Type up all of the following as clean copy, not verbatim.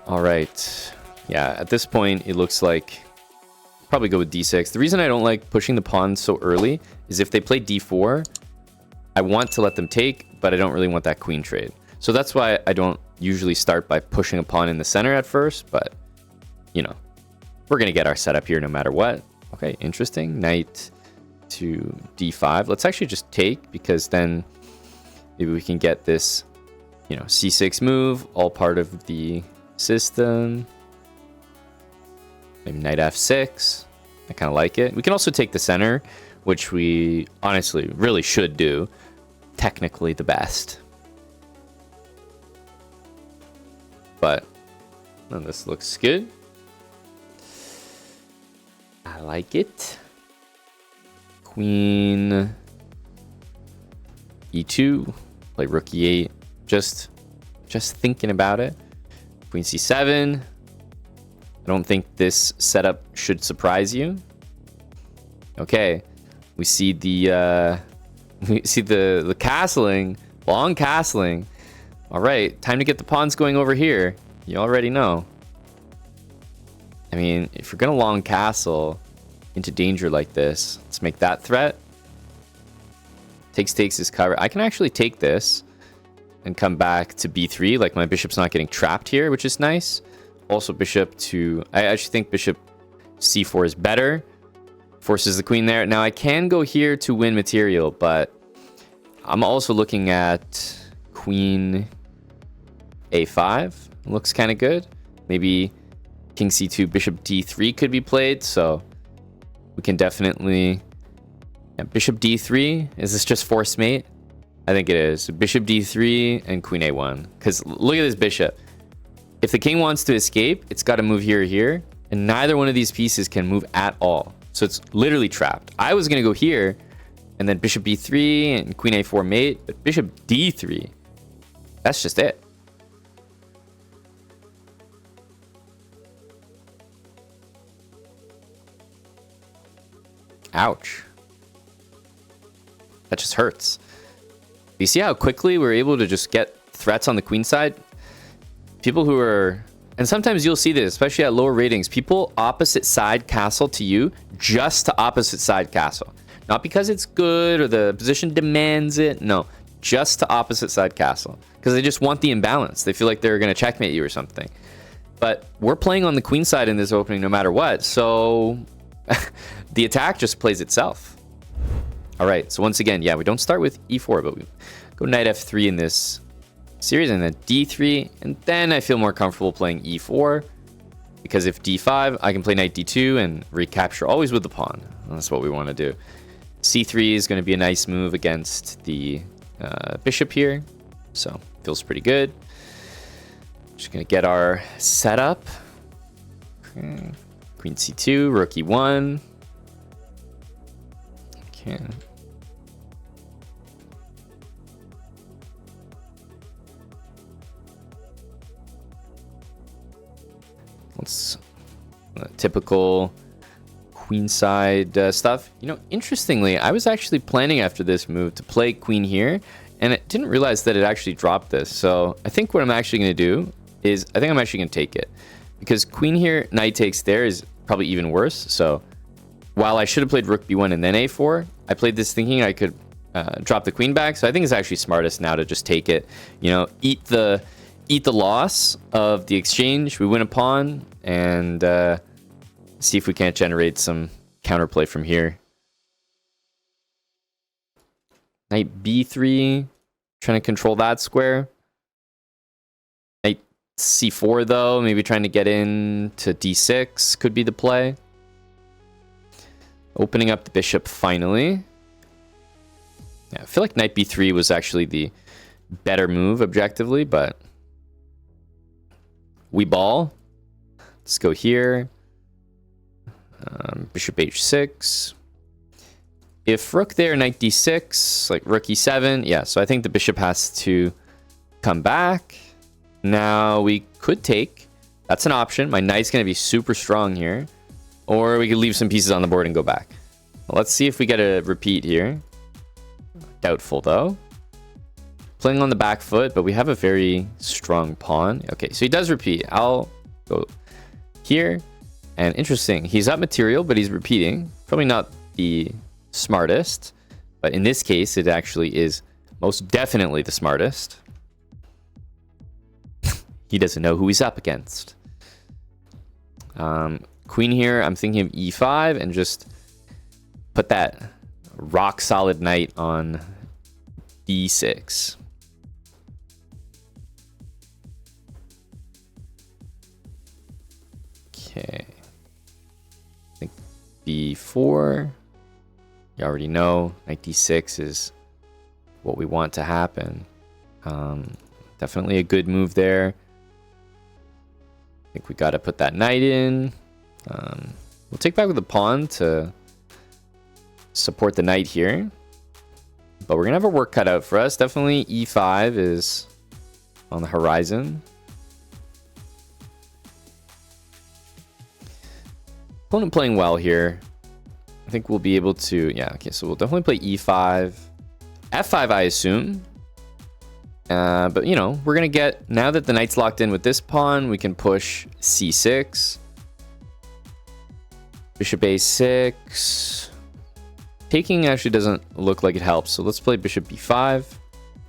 All right. Yeah, at this point, it looks like probably go with d6. The reason I don't like pushing the pawns so early is if they play d4, I want to let them take, but I don't really want that queen trade. So that's why I don't usually start by pushing a pawn in the center at first, but, you know, we're going to get our setup here no matter what. Okay, interesting. Knight to d5. Let's actually just take, because then maybe we can get this, you know, c6 move, all part of the system. Maybe knight f6. I kind of like it. We can also take the center, which we honestly really should do. Technically the best. But this looks good. I like it. Queen e2, play rook e8. Just thinking about it. Queen c7. I don't think this setup should surprise you. Okay, we see the castling, long castling. All right, time to get the pawns going over here. You already know. I mean, if you're gonna long castle into danger like this, let's make that threat. Takes is cover. I can actually take this and come back to b3. Like, my bishop's not getting trapped here, which is nice. Also, bishop to... I actually think bishop c4 is better. Forces the queen there. Now, I can go here to win material, but I'm also looking at queen a5. Looks kind of good. Maybe king c2, bishop d3 could be played, so we can definitely... Yeah, bishop d3. Is this just forced mate? I think it is. Bishop d3 and queen a1. Because look at this bishop. If the king wants to escape, it's got to move here or here. And neither one of these pieces can move at all. So it's literally trapped. I was going to go here. And then bishop b3 and queen a4 mate. But bishop d3. That's just it. Ouch. That just hurts. You see how quickly we're able to just get threats on the queen side? People who are... And sometimes you'll see this, especially at lower ratings. People opposite side castle to you just to opposite side castle. Not because it's good or the position demands it. No, just to opposite side castle. Because they just want the imbalance. They feel like they're going to checkmate you or something. But we're playing on the queen side in this opening no matter what. So the attack just plays itself. All right, so once again, yeah, we don't start with e4, but we go knight f3 in this series, and then d3, and then I feel more comfortable playing e4, because if d5, I can play knight d2 and recapture always with the pawn. That's what we want to do. c3 is going to be a nice move against the bishop here, so feels pretty good. Just going to get our setup. Okay. Queen c2, rook e1. Okay. Let's typical queenside stuff. You know, interestingly, I was actually planning after this move to play queen here, and I didn't realize that it actually dropped this. So I think what I'm actually going to do is I think I'm actually going to take it, because queen here, knight takes there is probably even worse. So while I should have played rook b1 and then a4, I played this thinking I could drop the queen back. So I think it's actually smartest now to just take it. You know, eat the loss of the exchange. We win a pawn, and see if we can't generate some counterplay from here. Knight b3, trying to control that square. Knight c4 though, maybe trying to get in to d6 could be the play. Opening up the bishop finally. Yeah, I feel like knight b3 was actually the better move objectively, but we ball. Let's go here. Bishop h6. If rook there, knight d6, like rook e7. Yeah, so I think the bishop has to come back. Now we could take. That's an option. My knight's going to be super strong here. Or we could leave some pieces on the board and go back. Well, let's see if we get a repeat here. Doubtful, though. Playing on the back foot, but we have a very strong pawn. Okay, so he does repeat. I'll Go here. And interesting, he's up material, but he's repeating. Probably not the smartest, but in this case, it actually is most definitely the smartest. He doesn't know who he's up against. Queen here, I'm thinking of e5 and just put that rock solid knight on d6. Okay. I think b4. You already know knight d6 is what we want to happen. Definitely a good move there. I think we got to put that knight in. We'll take back with the pawn to support the knight here. But we're going to have a work cut out for us. Definitely e5 is on the horizon. Opponent playing well here. I think we'll be able to... Yeah, okay, so we'll definitely play e5. f5, I assume. But, you know, we're going to get... Now that the knight's locked in with this pawn, we can push c6. Bishop a6. Taking actually doesn't look like it helps, so let's play bishop b5.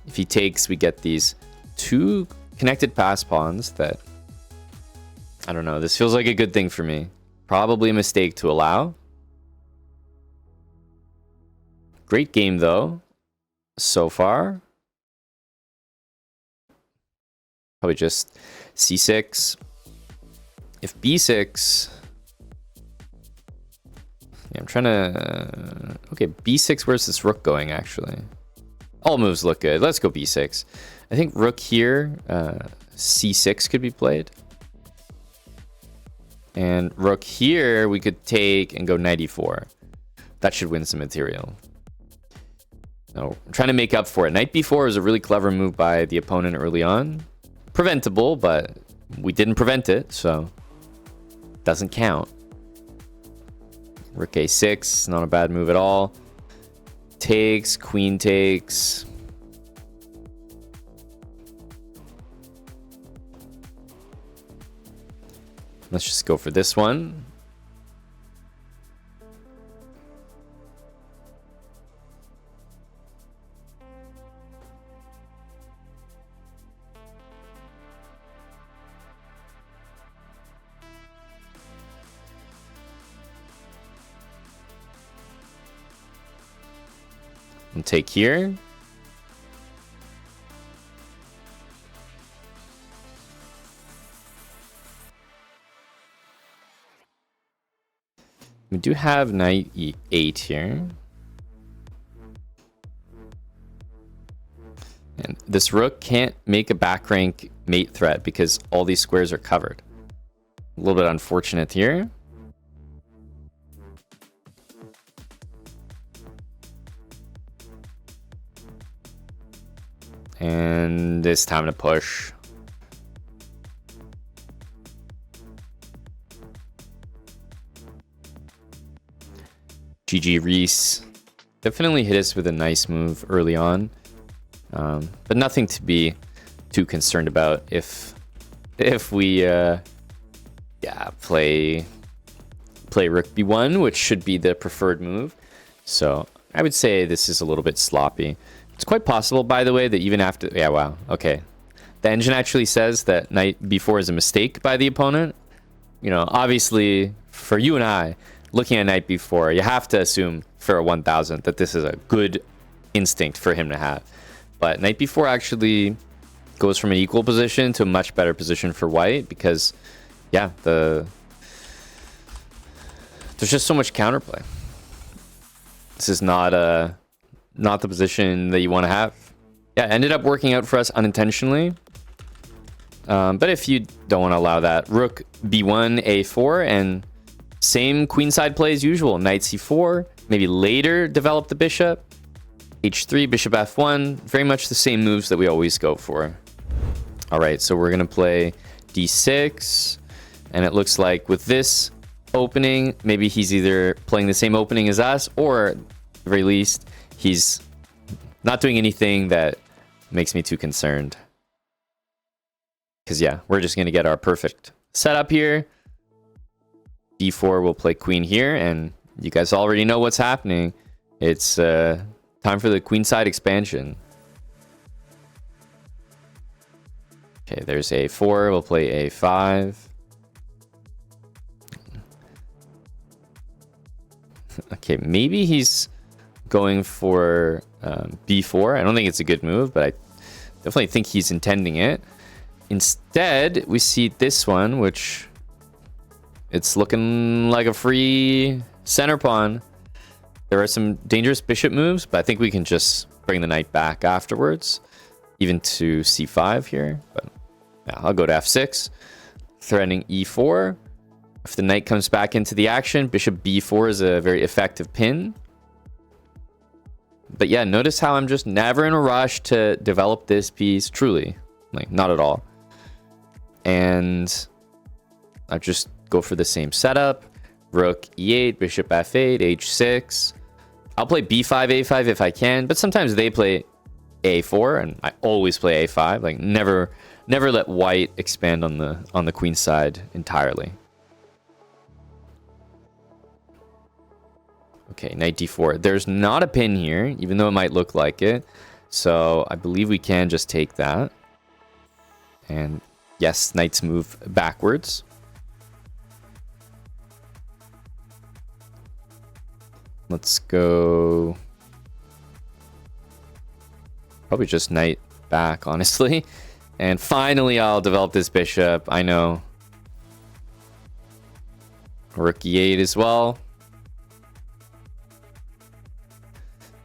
If he takes, we get these two connected pass pawns that... I don't know, this feels like a good thing for me. Probably a mistake to allow. Great game, though, so far. Probably just c6. If b6... Yeah, I'm trying to... Okay, b6, where's this rook going, actually? All moves look good. Let's go b6. I think rook here, c6 could be played. And rook here, we could take and go knight e4. That should win some material. No, I'm trying to make up for it. Knight b4 is a really clever move by the opponent early on. Preventable, but we didn't prevent it, so doesn't count. Rook a6, not a bad move at all. Takes, queen takes. Let's just go for this one. And take here. We do have knight e8 here. And this rook can't make a back rank mate threat because all these squares are covered. A little bit unfortunate here. And it's time to push. GG Reese. Definitely hit us with a nice move early on. But nothing to be too concerned about if we play rook b1, which should be the preferred move. So I would say this is a little bit sloppy. It's quite possible, by the way, that even after... Yeah, wow. Okay. The engine actually says that knight b4 is a mistake by the opponent. You know, obviously, for you and I, looking at knight b4, you have to assume for a 1000 that this is a good instinct for him to have. But knight b4 actually goes from an equal position to a much better position for white because, yeah, there's just so much counterplay. This is not the position that you want to have. Yeah, it ended up working out for us unintentionally. But if you don't want to allow that, rook b1, a4, and same queenside play as usual. Knight c4, maybe later develop the bishop. h3, bishop f1, very much the same moves that we always go for. All right, so we're going to play d6. And it looks like with this opening, maybe he's either playing the same opening as us, or at the very least, he's not doing anything that makes me too concerned. Because, yeah, we're just going to get our perfect setup here. D4 will play queen here, and you guys already know what's happening. It's time for the queenside expansion. Okay, there's A4. We'll play A5. Okay, maybe he's going for B4. I don't think it's a good move, but I definitely think he's intending it. Instead, we see this one, which it's looking like a free center pawn. There are some dangerous bishop moves, but I think we can just bring the knight back afterwards, even to C5 here. But yeah, I'll go to F6, threatening E4. If the knight comes back into the action, bishop B4 is a very effective pin. But yeah, notice how I'm just never in a rush to develop this piece, truly. Like, not at all. And I just go for the same setup. Rook E8, bishop F8, H6. I'll play B5, A5 if I can, but sometimes they play A4, and I always play A5. Like, never let white expand on the queen side entirely. Okay, knight D4. There's not a pin here, even though it might look like it. So I believe we can just take that. And yes, knights move backwards. Let's go. Probably just knight back, honestly. And finally, I'll develop this bishop. I know. Rook E8 as well.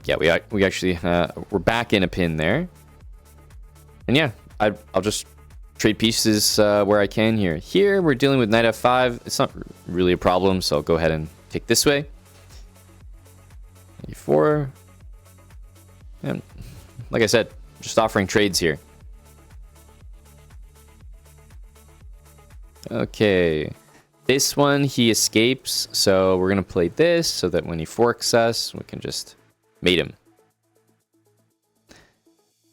Yeah, we actually we're back in a pin there. And yeah, I'll just trade pieces where I can here. Here we're dealing with knight F5. It's not really a problem, so I'll go ahead and take this way. E4. And like I said, just offering trades here. Okay. This one, he escapes, so we're going to play this so that when he forks us, we can just mate him.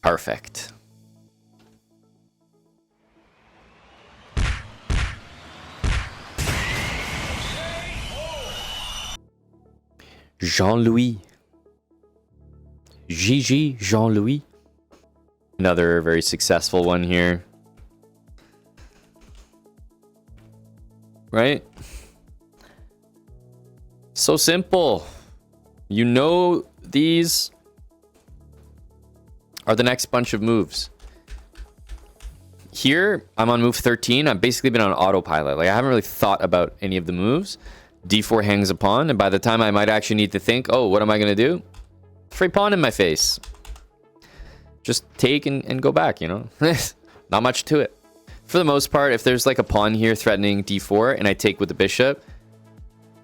Perfect. Jean-Louis. GG, Jean-Louis. Another very successful one here. Right? So simple. You know these are the next bunch of moves. Here, I'm on move 13. I've basically been on autopilot. Like, I haven't really thought about any of the moves. D4 hangs a pawn, and by the time I might actually need to think, oh, what am I going to do? Free pawn in my face. Just take and go back, you know? Not much to it. For the most part, if there's like a pawn here threatening D4 and I take with the bishop,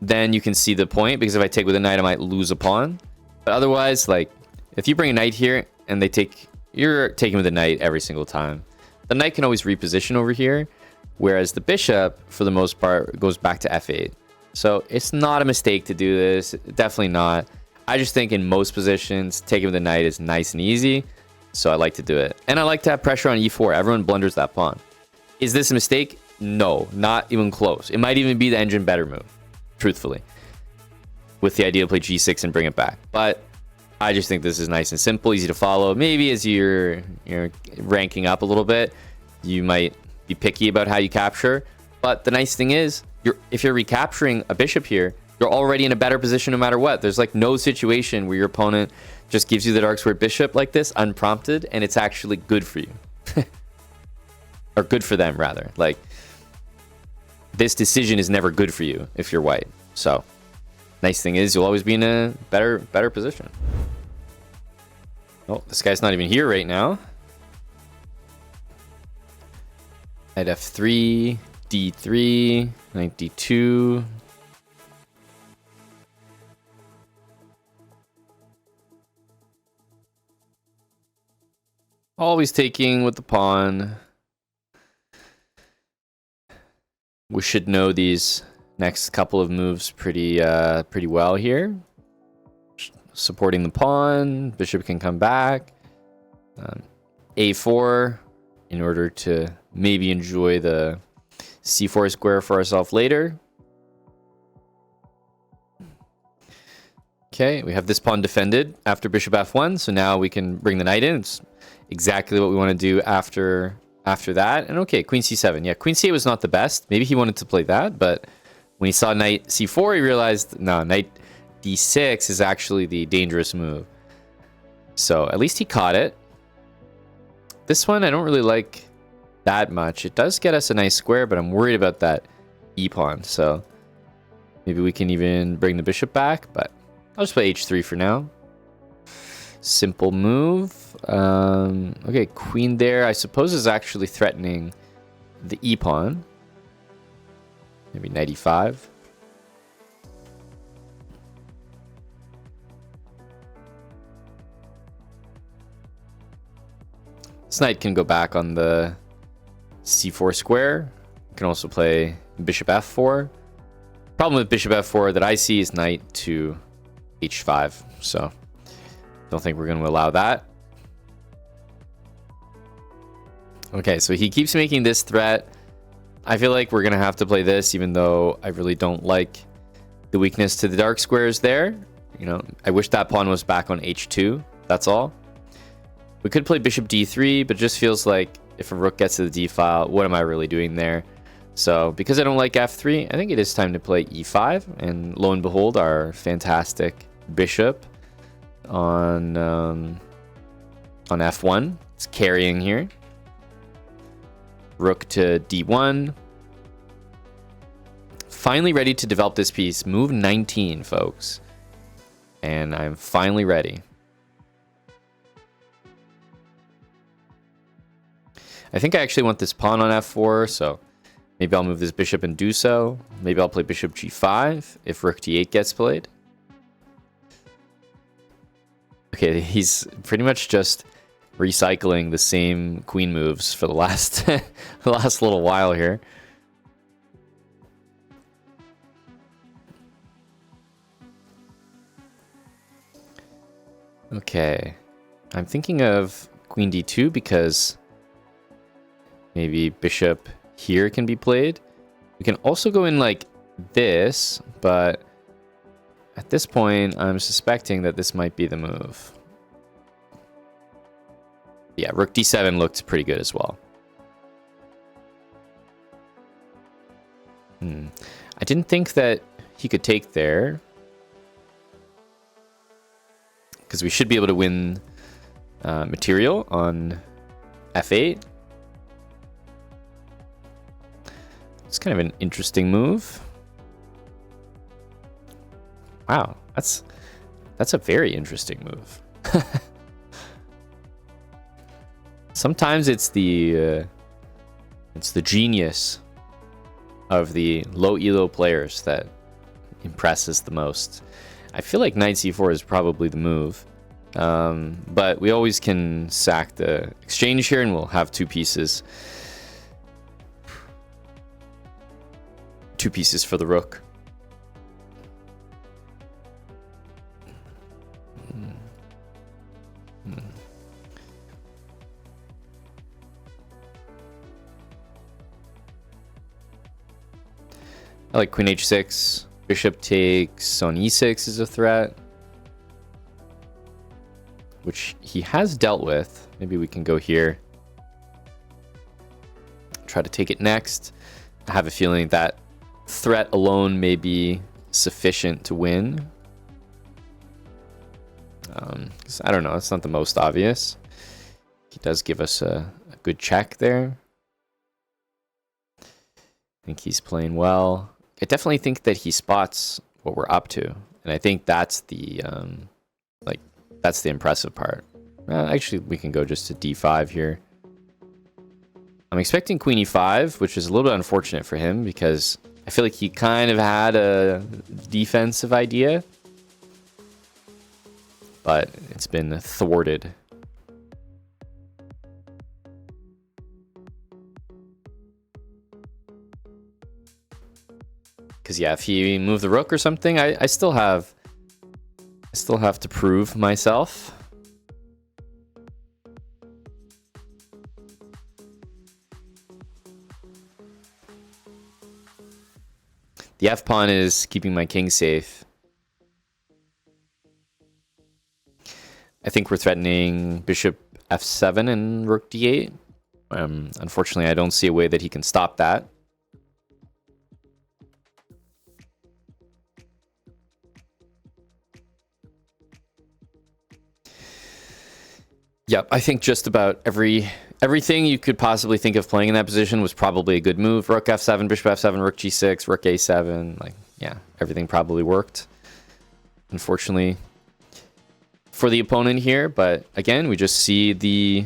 then you can see the point, because if I take with a knight, I might lose a pawn. But otherwise, like, if you bring a knight here and they take, you're taking with a knight every single time. The knight can always reposition over here, whereas the bishop, for the most part, goes back to F8. So it's not a mistake to do this. Definitely not. I just think in most positions, taking with a knight is nice and easy. So I like to do it. And I like to have pressure on E4. Everyone blunders that pawn. Is this a mistake? No, not even close. It might even be the engine better move, truthfully, with the idea to play G6 and bring it back. But I just think this is nice and simple, easy to follow. Maybe as you're ranking up a little bit, you might be picky about how you capture. But the nice thing is, if you're recapturing a bishop here, you're already in a better position no matter what. There's like no situation where your opponent just gives you the dark square bishop like this, unprompted, and it's actually good for you. Or good for them, rather. Like, this decision is never good for you if you're white. So, nice thing is, you'll always be in a better position. Oh, this guy's not even here right now. Knight F3, D3, knight D2. Always taking with the pawn. We should know these next couple of moves pretty well here. Supporting the pawn, bishop can come back. A4 in order to maybe enjoy the c4 square for ourselves later. Okay, we have this pawn defended after bishop f1, so now we can bring the knight in. It's exactly what we want to do after that. And okay, queen c7. Yeah, queen c8 was not the best. Maybe he wanted to play that, but when he saw knight c4, he realized, no, knight d6 is actually the dangerous move. So at least he caught it. This one I don't really like that much. It does get us a nice square, but I'm worried about that e-pawn. So maybe we can even bring the bishop back, but I'll just play h3 for now. Simple move. Okay, queen there, I suppose, is actually threatening the e-pawn. Maybe knight e5. This knight can go back on the c4 square. You can also play bishop f4. Problem with bishop f4 that I see is knight to h5. So don't think we're going to allow that. Okay, so he keeps making this threat. I feel like we're going to have to play this, even though I really don't like the weakness to the dark squares there. You know, I wish that pawn was back on h2. That's all. We could play bishop d3, but it just feels like if a rook gets to the d file, what am I really doing there? So because I don't like f3, I think it is time to play e5. And lo and behold, our fantastic bishop on f1. It's carrying here. Rook to d1. Finally ready to develop this piece. Move 19, folks. And I'm finally ready. I think I actually want this pawn on f4, so maybe I'll move this bishop and do so. Maybe I'll play bishop g5 if rook d8 gets played. Okay, he's pretty much just recycling the same queen moves for the last the last little while here. Okay, I'm thinking of queen d2 because maybe bishop here can be played. We can also go in like this, but at this point, I'm suspecting that this might be the move. Yeah, rook d7 looked pretty good as well. I didn't think that he could take there, because we should be able to win material on f8. It's kind of an interesting move. Wow, that's a very interesting move. Sometimes it's the genius of the low elo players that impresses the most. I feel like knight c4 is probably the move, but we always can sack the exchange here, and we'll have two pieces for the rook. I like queen h6. Bishop takes on e6 is a threat, which he has dealt with. Maybe we can go here. Try to take it next. I have a feeling that threat alone may be sufficient to win. I don't know. It's not the most obvious. He does give us a good check there. I think he's playing well. I definitely think that he spots what we're up to, and I think that's the that's the impressive part. Actually, we can go just to d5 here. I'm expecting queen e5, which is a little bit unfortunate for him because I feel like he kind of had a defensive idea, but it's been thwarted. Because yeah, if he moved the rook or something, I still have to prove myself. The F pawn is keeping my king safe. I think we're threatening bishop f7 and rook d8. Unfortunately, I don't see a way that he can stop that. Yep, I think just about everything you could possibly think of playing in that position was probably a good move. Rook f7, bishop f7, rook g6, rook a7. Like, yeah, everything probably worked. Unfortunately for the opponent here, but again, we just see the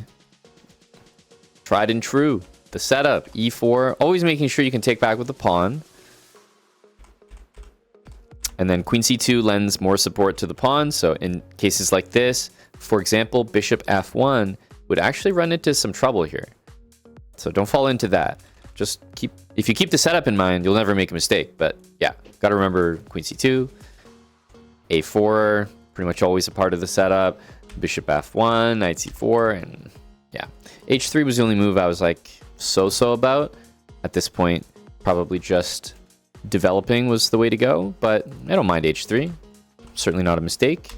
tried and true, the setup. E4, always making sure you can take back with the pawn. And then queen c2 lends more support to the pawn. So in cases like this, for example, bishop f1 would actually run into some trouble here. So don't fall into that. Just if you keep the setup in mind, you'll never make a mistake. But yeah, got to remember queen c2, a4, pretty much always a part of the setup. Bishop f1, knight c4, and yeah. h3 was the only move I was like so about. At this point, probably just developing was the way to go, but I don't mind h3. Certainly not a mistake.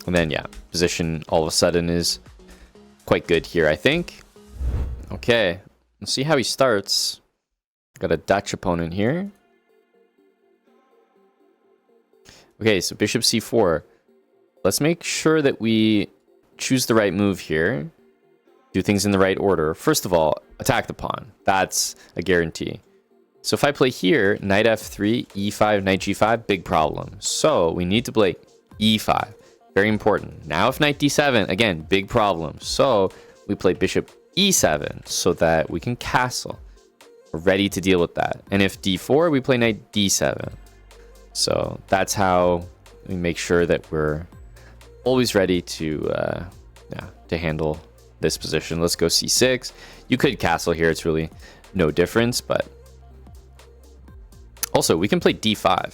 And then, yeah, position all of a sudden is quite good here, I think. Okay, let's see how he starts. Got a Dutch opponent here. Okay, so bishop c4. Let's make sure that we choose the right move here. Do things in the right order. First of all, attack the pawn. That's a guarantee. So if I play here, knight f3, e5, knight g5, big problem. So we need to play e5. Very important. Now if knight d7, again, big problem. So we play bishop e7 so that we can castle. We're ready to deal with that. And if d4, we play knight d7. So that's how we make sure that we're always ready to handle this position. Let's go c6. You could castle here. It's really no difference, but also we can play d5.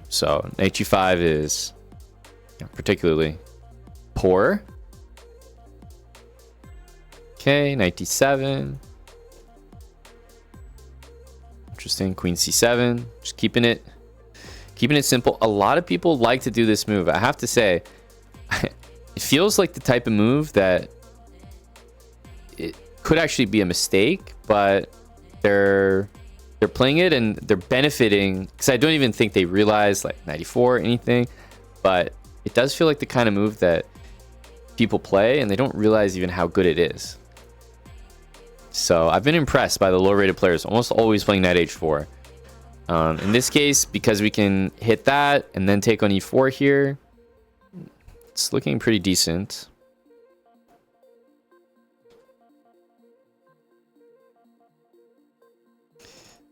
So knight g5 is particularly poor. Okay, knight d7. Interesting. Queen c7. Just keeping it simple. A lot of people like to do this move. I have to say, it feels like the type of move that it could actually be a mistake, but they're playing it and they're benefiting, because I don't even think they realize like 94 or anything, but it does feel like the kind of move that people play and they don't realize even how good it is. So I've been impressed by the low rated players, almost always playing knight h4. In this case, because we can hit that and then take on e4 here, it's looking pretty decent.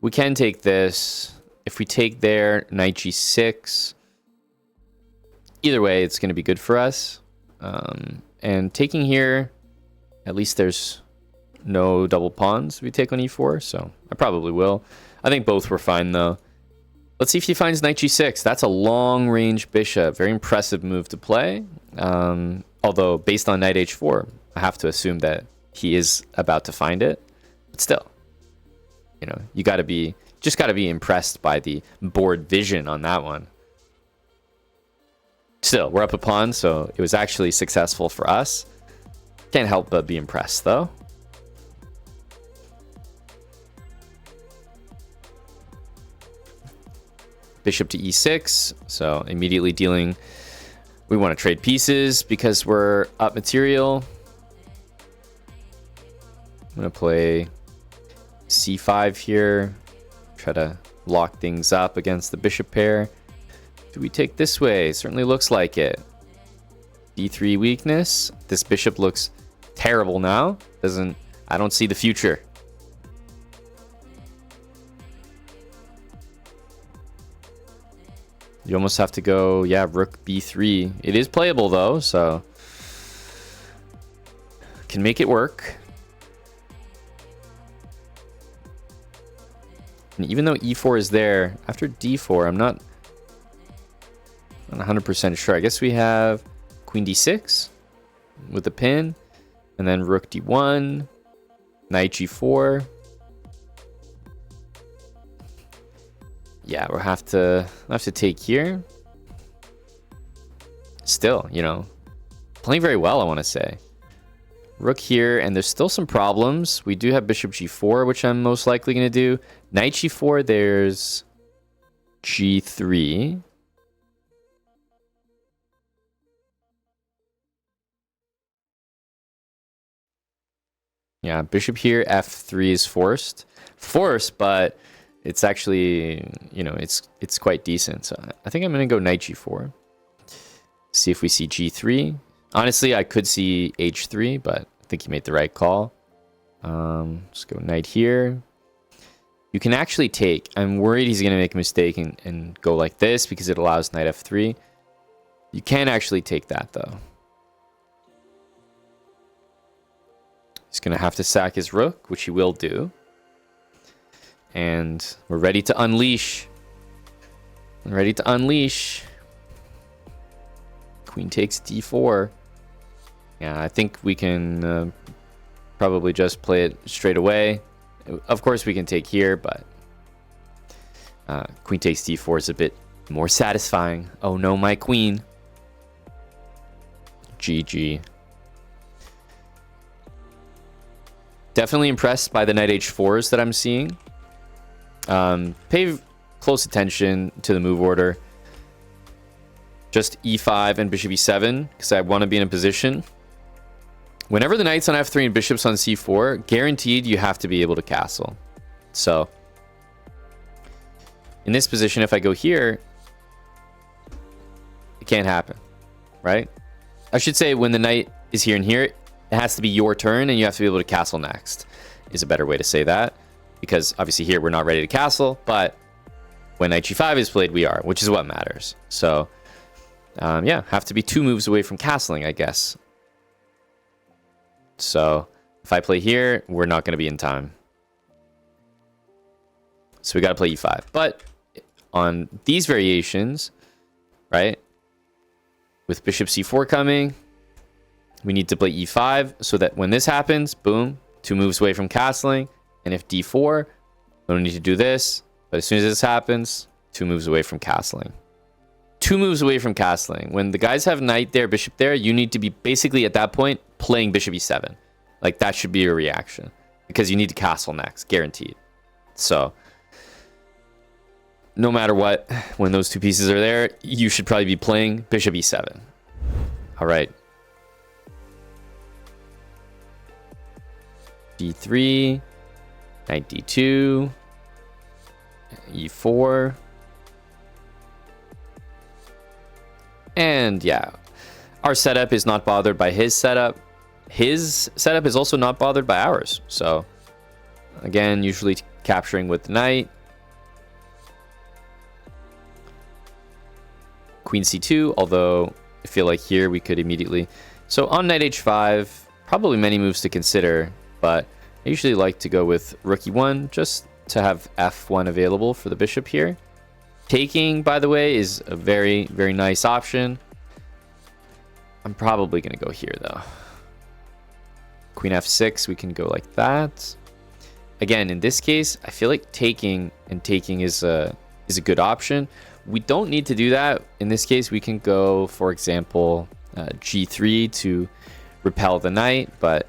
We can take this. If we take there, knight g6. Either way, it's going to be good for us. And taking here, at least there's no double pawns we take on e4, so I probably will. I think both were fine, though. Let's see if he finds knight g6. That's a long-range bishop. Very impressive move to play. Although, based on knight h4, I have to assume that he is about to find it. But still, you know, you just got to be impressed by the board vision on that one. Still, we're up a pawn, so it was actually successful for us. Can't help but be impressed, though. Bishop to e6, so immediately dealing. We want to trade pieces because we're up material. I'm going to play c5 here. Try to lock things up against the bishop pair. Do we take this way? Certainly looks like it. d3 weakness. This bishop looks terrible now. I don't see the future. You almost have to go, yeah, rook b3. It is playable though, so can make it work. And even though e4 is there, after d4, I'm not 100% sure. I guess we have queen d6 with the pin, and then rook d1, knight g4. Yeah, we'll have to take here. Still, you know, playing very well, I want to say. Rook here, and there's still some problems. We do have bishop g4, which I'm most likely going to do. Knight g4, there's g3. Yeah, bishop here, f3 is forced. Forced, but it's actually, you know, it's quite decent. So I think I'm going to go knight g4. See if we see g3. Honestly, I could see h3, but I think he made the right call. Let's go knight here. You can actually take. I'm worried he's going to make a mistake and go like this because it allows knight f3. You can actually take that, though. He's going to have to sack his rook, which he will do. And we're ready to unleash. Ready to unleash. Queen takes d4. Yeah, I think we can probably just play it straight away. Of course, we can take here, but queen takes d4 is a bit more satisfying. Oh no, my queen. GG. Definitely impressed by the knight h4s that I'm seeing. Pay close attention to the move order. Just e5 and bishop e7 because I want to be in a position. Whenever the knight's on f3 and bishop's on c4, guaranteed you have to be able to castle. So in this position, if I go here, it can't happen, right? I should say when the knight is here and here, it has to be your turn and you have to be able to castle next, is a better way to say that. Because obviously here we're not ready to castle, but when knight g5 is played, we are, which is what matters. So yeah, have to be 2 moves away from castling, I guess. So if I play here, we're not going to be in time. So we got to play e5. But on these variations, right, with bishop c4 coming, we need to play e5 so that when this happens, boom, 2 moves away from castling. And if d4, we don't need to do this. But as soon as this happens, 2 moves away from castling. 2 moves away from castling. When the guys have knight there, bishop there, you need to be basically at that point playing bishop e7. Like that should be your reaction because you need to castle next, guaranteed. So no matter what, when those 2 pieces are there, you should probably be playing bishop e7. All right. d3, knight d2, e4. And yeah, our setup is not bothered by his setup. His setup is also not bothered by ours. So again, usually capturing with the knight. Queen c2, although I feel like here we could immediately. So on knight h5, probably many moves to consider, but I usually like to go with rook e1 just to have f1 available for the bishop here. Taking, by the way, is a very, very nice option. I'm probably going to go here, though. Queen f6, we can go like that. Again, in this case, I feel like taking is a good option. We don't need to do that. In this case, we can go, for example, g3 to repel the knight. But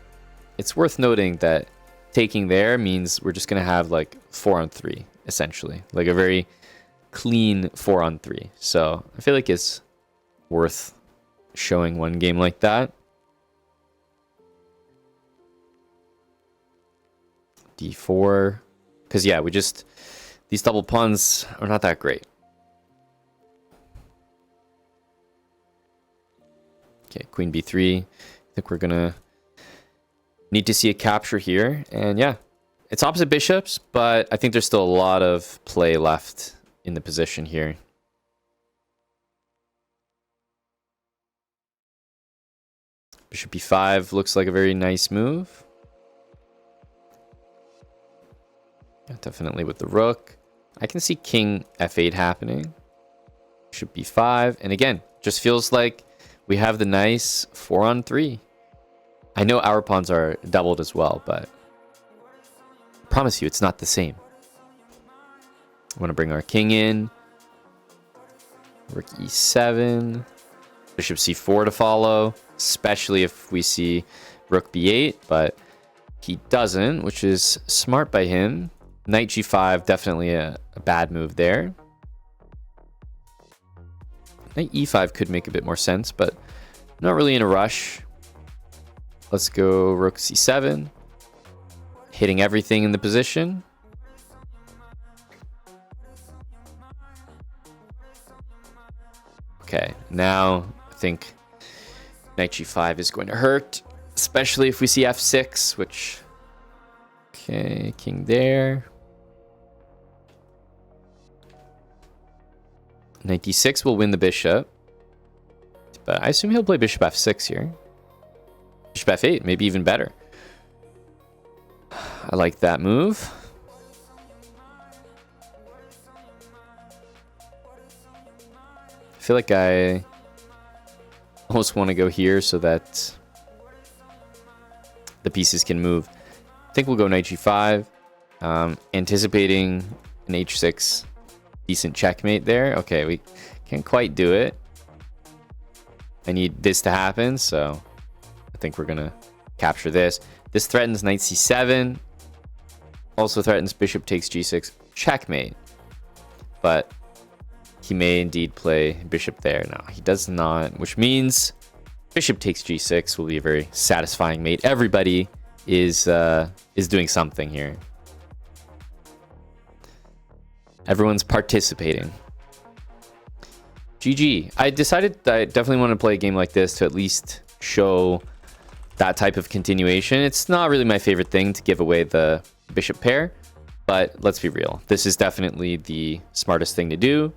it's worth noting that taking there means we're just going to have like 4-on-3, essentially. Like a very clean 4-on-3. So I feel like it's worth showing one game like that. d4, because yeah, these double pawns are not that great. Okay, queen b3. I think we're gonna need to see a capture here, and yeah, it's opposite bishops, but I think there's still a lot of play left in the position here. Bishop b5 looks like a very nice move. Yeah, definitely with the rook. I can see king f8 happening. Bishop b5. And again, just feels like we have the nice 4-on-3. I know our pawns are doubled as well, but I promise you it's not the same. want to bring our king in. Rook e7. Bishop c4 to follow, especially if we see rook b8, but he doesn't, which is smart by him. Knight g5, definitely a bad move there. Knight e5 could make a bit more sense, but not really in a rush. Let's go rook c7. Hitting everything in the position. Okay, now I think knight g5 is going to hurt, especially if we see f6, which... Okay, king there. Knight d6 will win the bishop, but I assume he'll play bishop f6 here. Bishop f8, maybe even better. I like that move. I feel like I almost want to go here so that the pieces can move. I think we'll go knight g5, anticipating an h6 decent checkmate there. Okay, we can't quite do it. I need this to happen, so I think we're gonna capture this. This threatens knight c7, also threatens bishop takes g6, checkmate. But he may indeed play bishop there. No, he does not, which means bishop takes g6 will be a very satisfying mate. Everybody is doing something here. Everyone's participating. GG. I decided that I definitely want to play a game like this to at least show that type of continuation. It's not really my favorite thing to give away the bishop pair, but let's be real. This is definitely the smartest thing to do.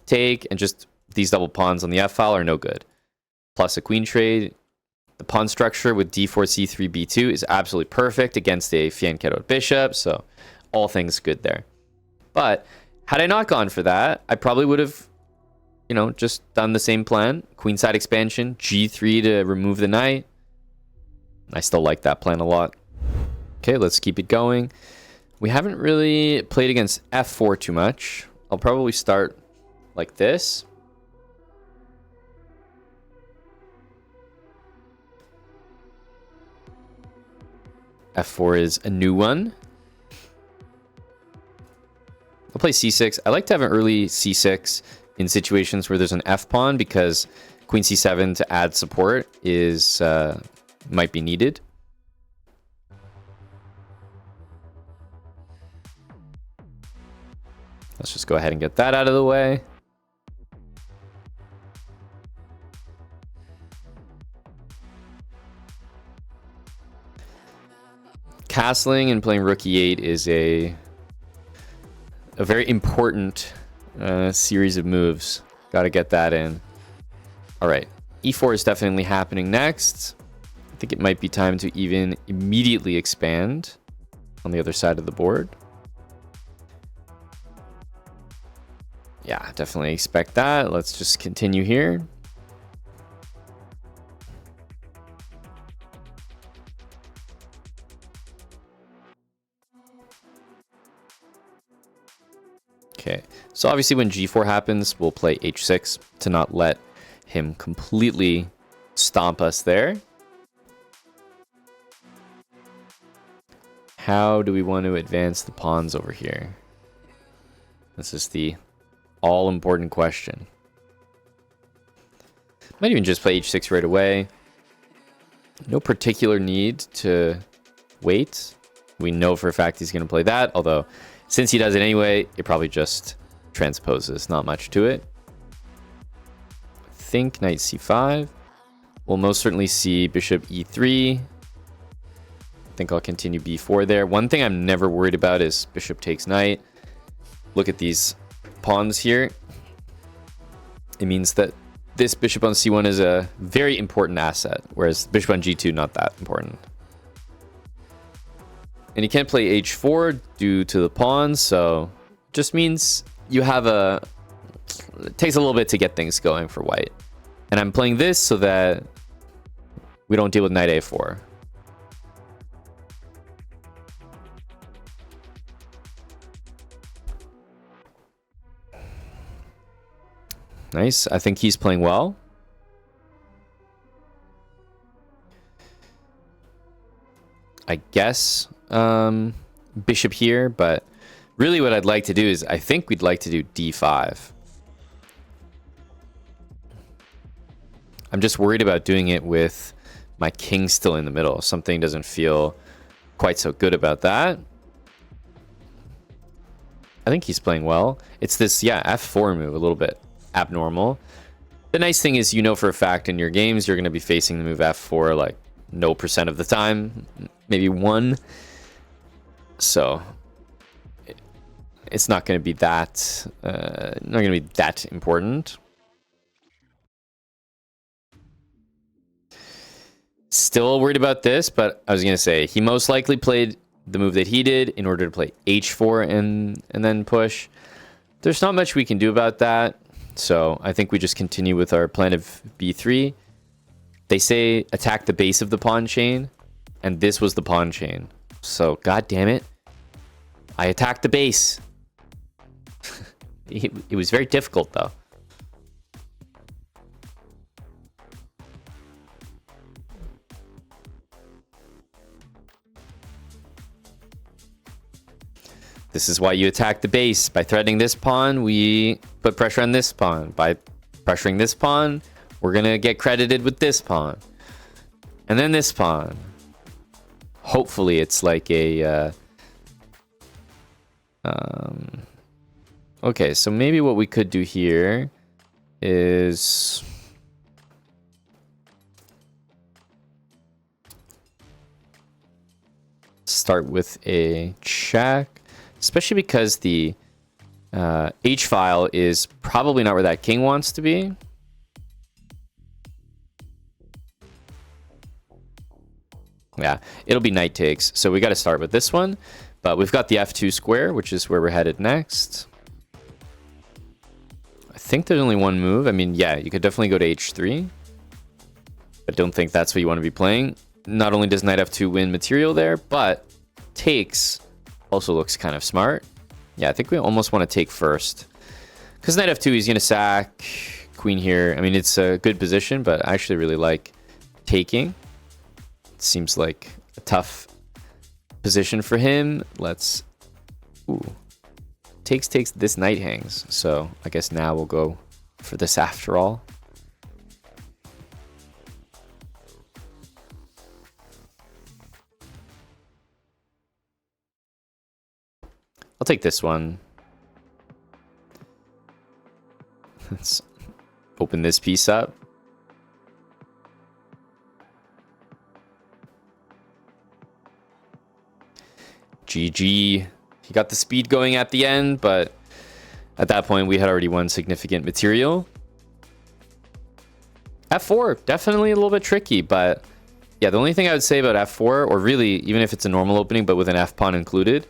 Take, and just these double pawns on the f file are no good. Plus a queen trade. The pawn structure with d4, c3, b2 is absolutely perfect against a fianchettoed bishop, so all things good there. But had I not gone for that, I probably would have, you know, just done the same plan. Queenside expansion, g3 to remove the knight. I still like that plan a lot. Okay, let's keep it going. We haven't really played against f4 too much. I'll probably start like this. f4 is a new one. I'll play c6. I like to have an early c6 in situations where there's an f pawn because queen c7 to add support is might be needed. Let's just go ahead and get that out of the way. Castling and playing rook e8 is a very important series of moves. Got to get that in. All right, e4 is definitely happening next. I think it might be time to even immediately expand on the other side of the board. Yeah, definitely expect that. Let's just continue here. Okay, so obviously when g4 happens, we'll play h6 to not let him completely stomp us there. How do we want to advance the pawns over here? This is the all-important question. Might even just play h6 right away. No particular need to wait. We know for a fact he's going to play that, although since he does it anyway, it probably just transposes. Not much to it. I think knight c5. We'll most certainly see bishop e3. I think I'll continue b4 there. One thing I'm never worried about is bishop takes knight. Look at these pawns here. It means that this bishop on c1 is a very important asset, whereas bishop on g2 not that important. And you can't play h4 due to the pawns, so just means you have a... It takes a little bit to get things going for white. And I'm playing this so that we don't deal with knight a4. Nice. I think he's playing well. I guess bishop here, but really what I'd like to do is I think we'd like to do d5. I'm just worried about doing it with my king still in the middle. Something doesn't feel quite so good about that. I think he's playing well. It's this, yeah, f4 move, a little bit abnormal. The nice thing is, you know for a fact in your games, you're going to be facing the move f4 like no % of the time, maybe 1. So it's not going to be that, important. Still worried about this, but I was going to say he most likely played the move that he did in order to play h4 and then push. There's not much we can do about that, so I think we just continue with our plan of b3. They say attack the base of the pawn chain, and this was the pawn chain. So, god damn it, I attacked the base. It was very difficult, though. This is why you attack the base. By threatening this pawn, we put pressure on this pawn. By pressuring this pawn, we're going to get credited with this pawn. And then this pawn. Hopefully it's like a... okay, so maybe what we could do here is... start with a check. Especially because the H file is probably not where that king wants to be. Yeah, it'll be knight takes. So we got to start with this one. But we've got the f2 square, which is where we're headed next. I think there's only one move. I mean, yeah, you could definitely go to h3. But don't think that's what you want to be playing. Not only does knight f2 win material there, but takes... also looks kind of smart. Yeah, I think we almost want to take first. Because knight f2, he's going to sack queen here. I mean, it's a good position, but I actually really like taking. It seems like a tough position for him. Let's... ooh. Takes, this knight hangs. So I guess now we'll go for this after all. I'll take this one. Let's open this piece up. GG. He got the speed going at the end, but at that point we had already won significant material. F4, definitely a little bit tricky, but yeah, the only thing I would say about F4, or really even if it's a normal opening but with an F pawn included,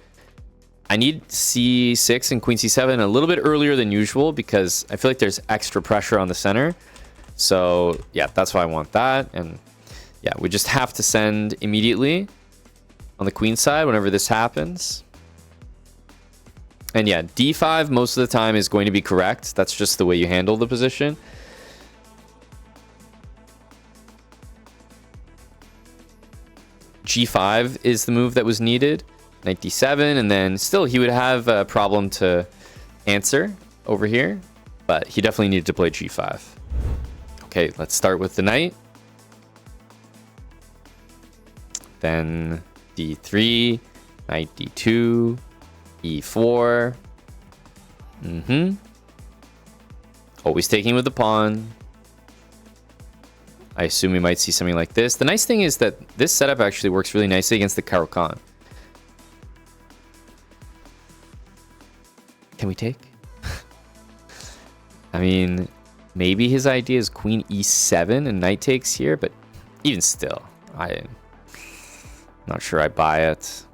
I need c6 and queen c7 a little bit earlier than usual because I feel like there's extra pressure on the center. So yeah, that's why I want that. And yeah, we just have to send immediately on the queen side whenever this happens. And yeah, d5 most of the time is going to be correct. That's just the way you handle the position. g5 is the move that was needed. Knight d7, and then still he would have a problem to answer over here, but he definitely needed to play g5. Okay, let's start with the knight. Then d3, knight d2, e4. Always taking with the pawn. I assume we might see something like this. The nice thing is that this setup actually works really nicely against the Caro-Kann. Can we take? I mean, maybe his idea is queen e7 and knight takes here, but even still, I'm not sure I buy it.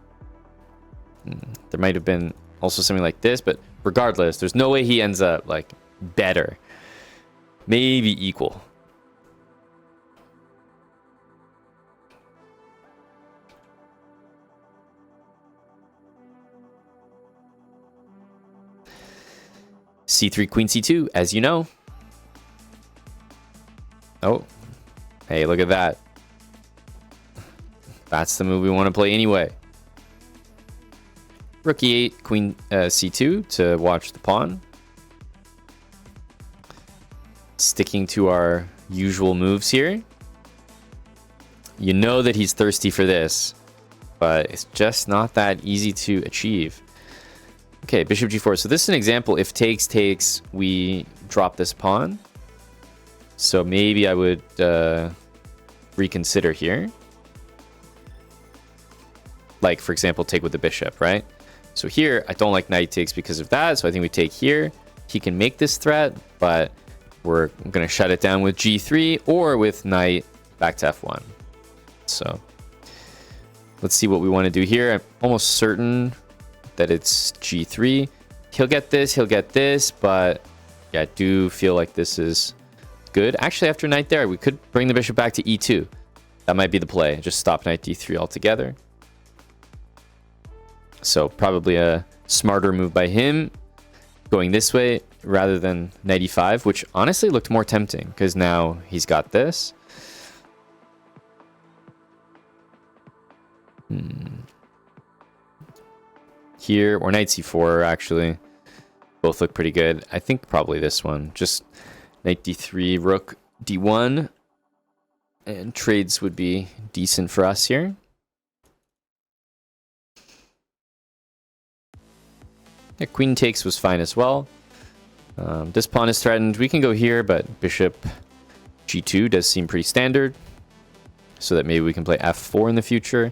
There might have been also something like this, but regardless, there's no way he ends up like better. Maybe equal. c3, queen c2, as you know. Oh, hey, look at that. That's the move we want to play anyway. Rook e8, queen c2 to watch the pawn. Sticking to our usual moves here. You know that he's thirsty for this, but it's just not that easy to achieve. Okay, bishop g4. So this is an example. If takes, we drop this pawn. So maybe I would reconsider here. Like, for example, take with the bishop, right? So here, I don't like knight takes because of that. So I think we take here. He can make this threat, but we're going to shut it down with g3 or with knight back to f1. So let's see what we want to do here. I'm almost certain that it's g3. He'll get this, but yeah, I do feel like this is good. Actually, after knight there, we could bring the bishop back to e2. That might be the play. Just stop knight d3 altogether. So probably a smarter move by him going this way rather than knight e5, which honestly looked more tempting because now he's got this. Here, or knight c4, actually. Both look pretty good. I think probably this one. Just knight d3, rook d1. And trades would be decent for us here. Yeah, queen takes was fine as well. This pawn is threatened. We can go here, but bishop g2 does seem pretty standard. So that maybe we can play f4 in the future.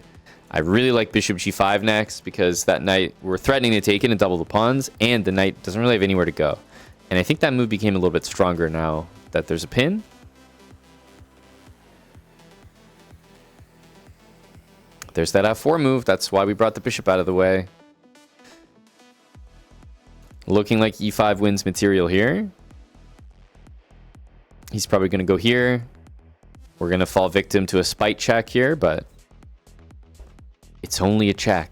I really like bishop g5 next because that knight, we're threatening to take it and double the pawns, and the knight doesn't really have anywhere to go. And I think that move became a little bit stronger now that there's a pin. There's that f4 move. That's why we brought the bishop out of the way. Looking like e5 wins material here. He's probably going to go here. We're going to fall victim to a spite check here, but it's only a check.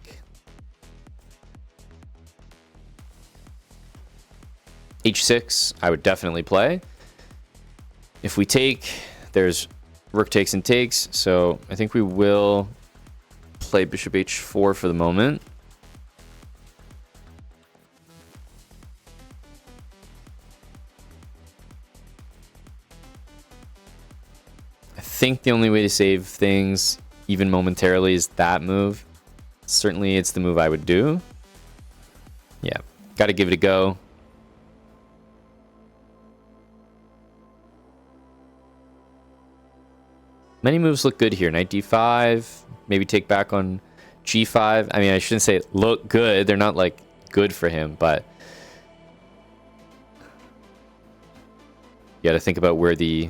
h6, I would definitely play. If we take, there's rook takes and takes, so I think we will play bishop h4 for the moment. I think the only way to save things, even momentarily, is that move. Certainly, it's the move I would do. Yeah, got to give it a go. Many moves look good here. Knight d5, maybe take back on g5. I mean, I shouldn't say look good. They're not like good for him, but you got to think about where the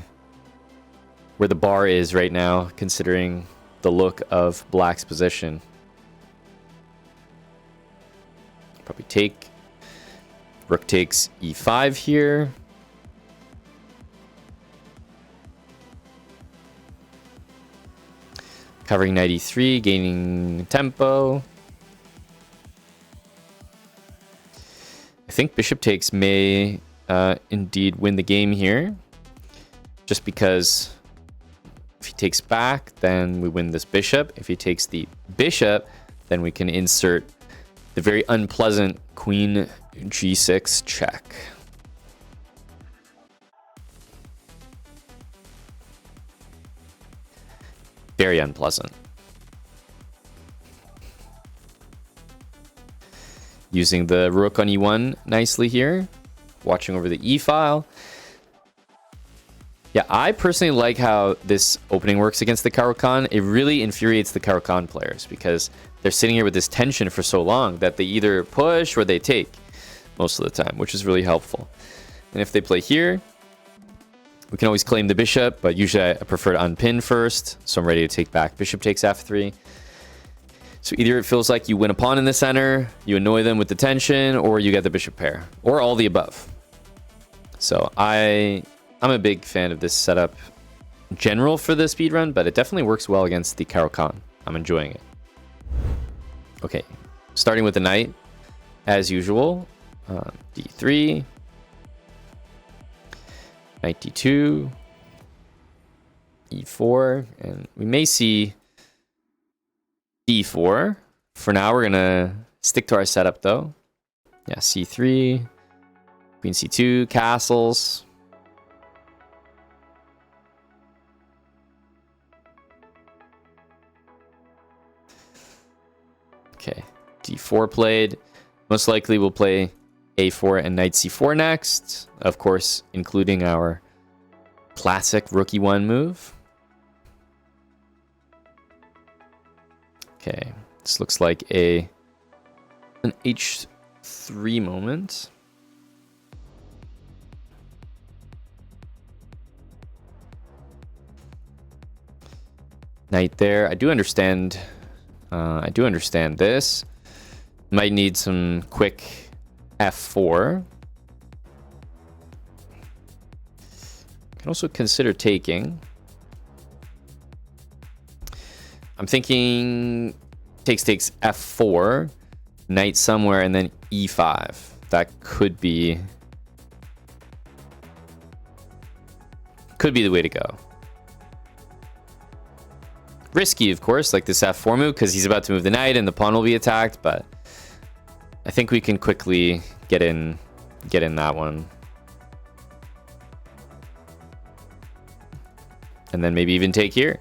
bar is right now, considering the look of black's position. Probably take. Rook takes e5 here. Covering knight e3, gaining tempo. I think bishop takes may indeed win the game here. Just because if he takes back, then we win this bishop. If he takes the bishop, then we can insert the very unpleasant queen g6 check. Very unpleasant. Using the rook on e1 nicely here. Watching over the e file. Yeah, I personally like how this opening works against the Caro-Kann. It really infuriates the Caro-Kann players because they're sitting here with this tension for so long that they either push or they take most of the time, which is really helpful. And if they play here, we can always claim the bishop, but usually I prefer to unpin first, so I'm ready to take back. Bishop takes f3. So either it feels like you win a pawn in the center, you annoy them with the tension, or you get the bishop pair, or all the above. So I'm a big fan of this setup in general for the speedrun, but it definitely works well against the Caro-Kann. I'm enjoying it. Okay, starting with the knight, as usual. d3. Knight d2. e4, and we may see d4. For now, we're gonna stick to our setup though. Yeah, c3, queen c2, castles. Okay, d4 played. Most likely we'll play a4 and knight c4 next. Of course, including our classic rook e1 move. Okay, this looks like an h3 moment. Knight there. I do understand this. Might need some quick f4. Can also consider taking. I'm thinking takes f4, knight somewhere, and then e5. That could be the way to go. Risky, of course, like this f4 move, because he's about to move the knight and the pawn will be attacked, but I think we can quickly get in that one. And then maybe even take here.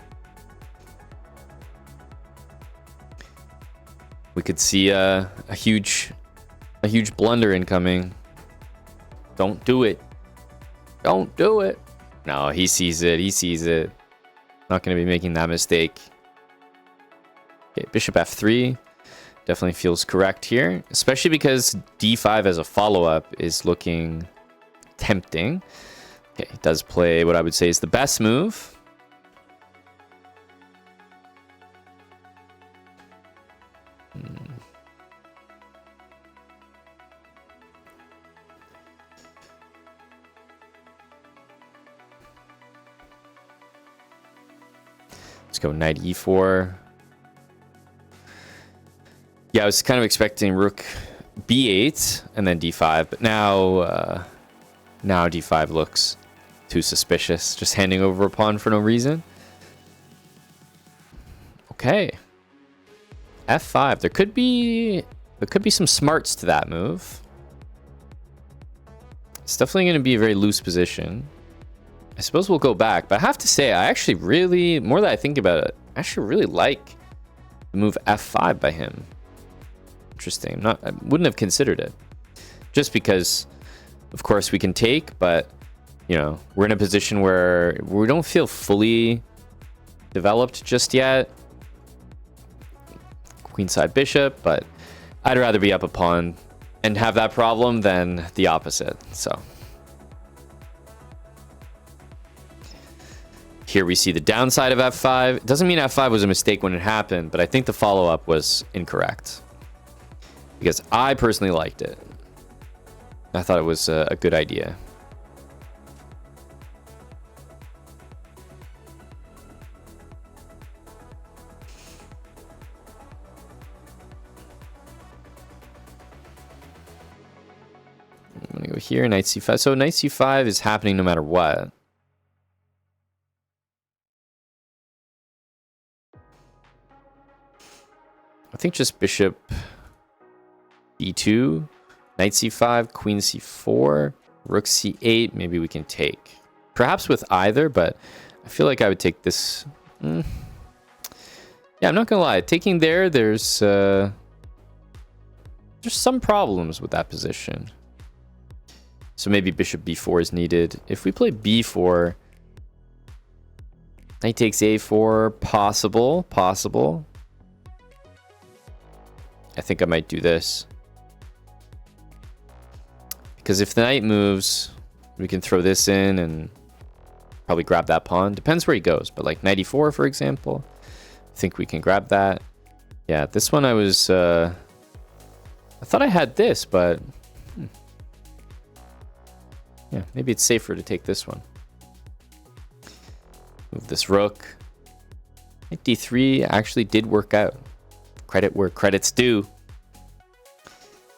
We could see a huge blunder incoming. Don't do it. Don't do it. No, he sees it. He sees it. Not going to be making that mistake. Okay, bishop f3 definitely feels correct here, especially because d5 as a follow-up is looking tempting. Okay, he does play what I would say is the best move. Let's go knight e4. Yeah, I was kind of expecting rook b8 and then d5, but now d5 looks too suspicious. Just handing over a pawn for no reason. Okay. f5. There could be some smarts to that move. It's definitely going to be a very loose position. I suppose we'll go back, but I have to say, I actually really, more that I think about it, I actually really like the move f5 by him. Interesting. I wouldn't have considered it. Just because, of course, we can take, but, you know, we're in a position where we don't feel fully developed just yet. Queenside bishop, but I'd rather be up a pawn and have that problem than the opposite, so. Here we see the downside of f5. It doesn't mean f5 was a mistake when it happened, but I think the follow-up was incorrect. Because I personally liked it. I thought it was a good idea. I'm going to go here, knight c5. So knight c5 is happening no matter what. I think just bishop d2, knight c5, queen c4, rook c8. Maybe we can take. Perhaps with either, but I feel like I would take this. Yeah, I'm not gonna lie. Taking there's some problems with that position. So maybe bishop b4 is needed. If we play b4, knight takes a4, possible. I think I might do this. Because if the knight moves, we can throw this in and probably grab that pawn. Depends where he goes, but like knight e4, for example. I think we can grab that. Yeah, this one I was... I thought I had this, but... Yeah, maybe it's safer to take this one. Move this rook. Knight d3 actually did work out. Credit where credit's due.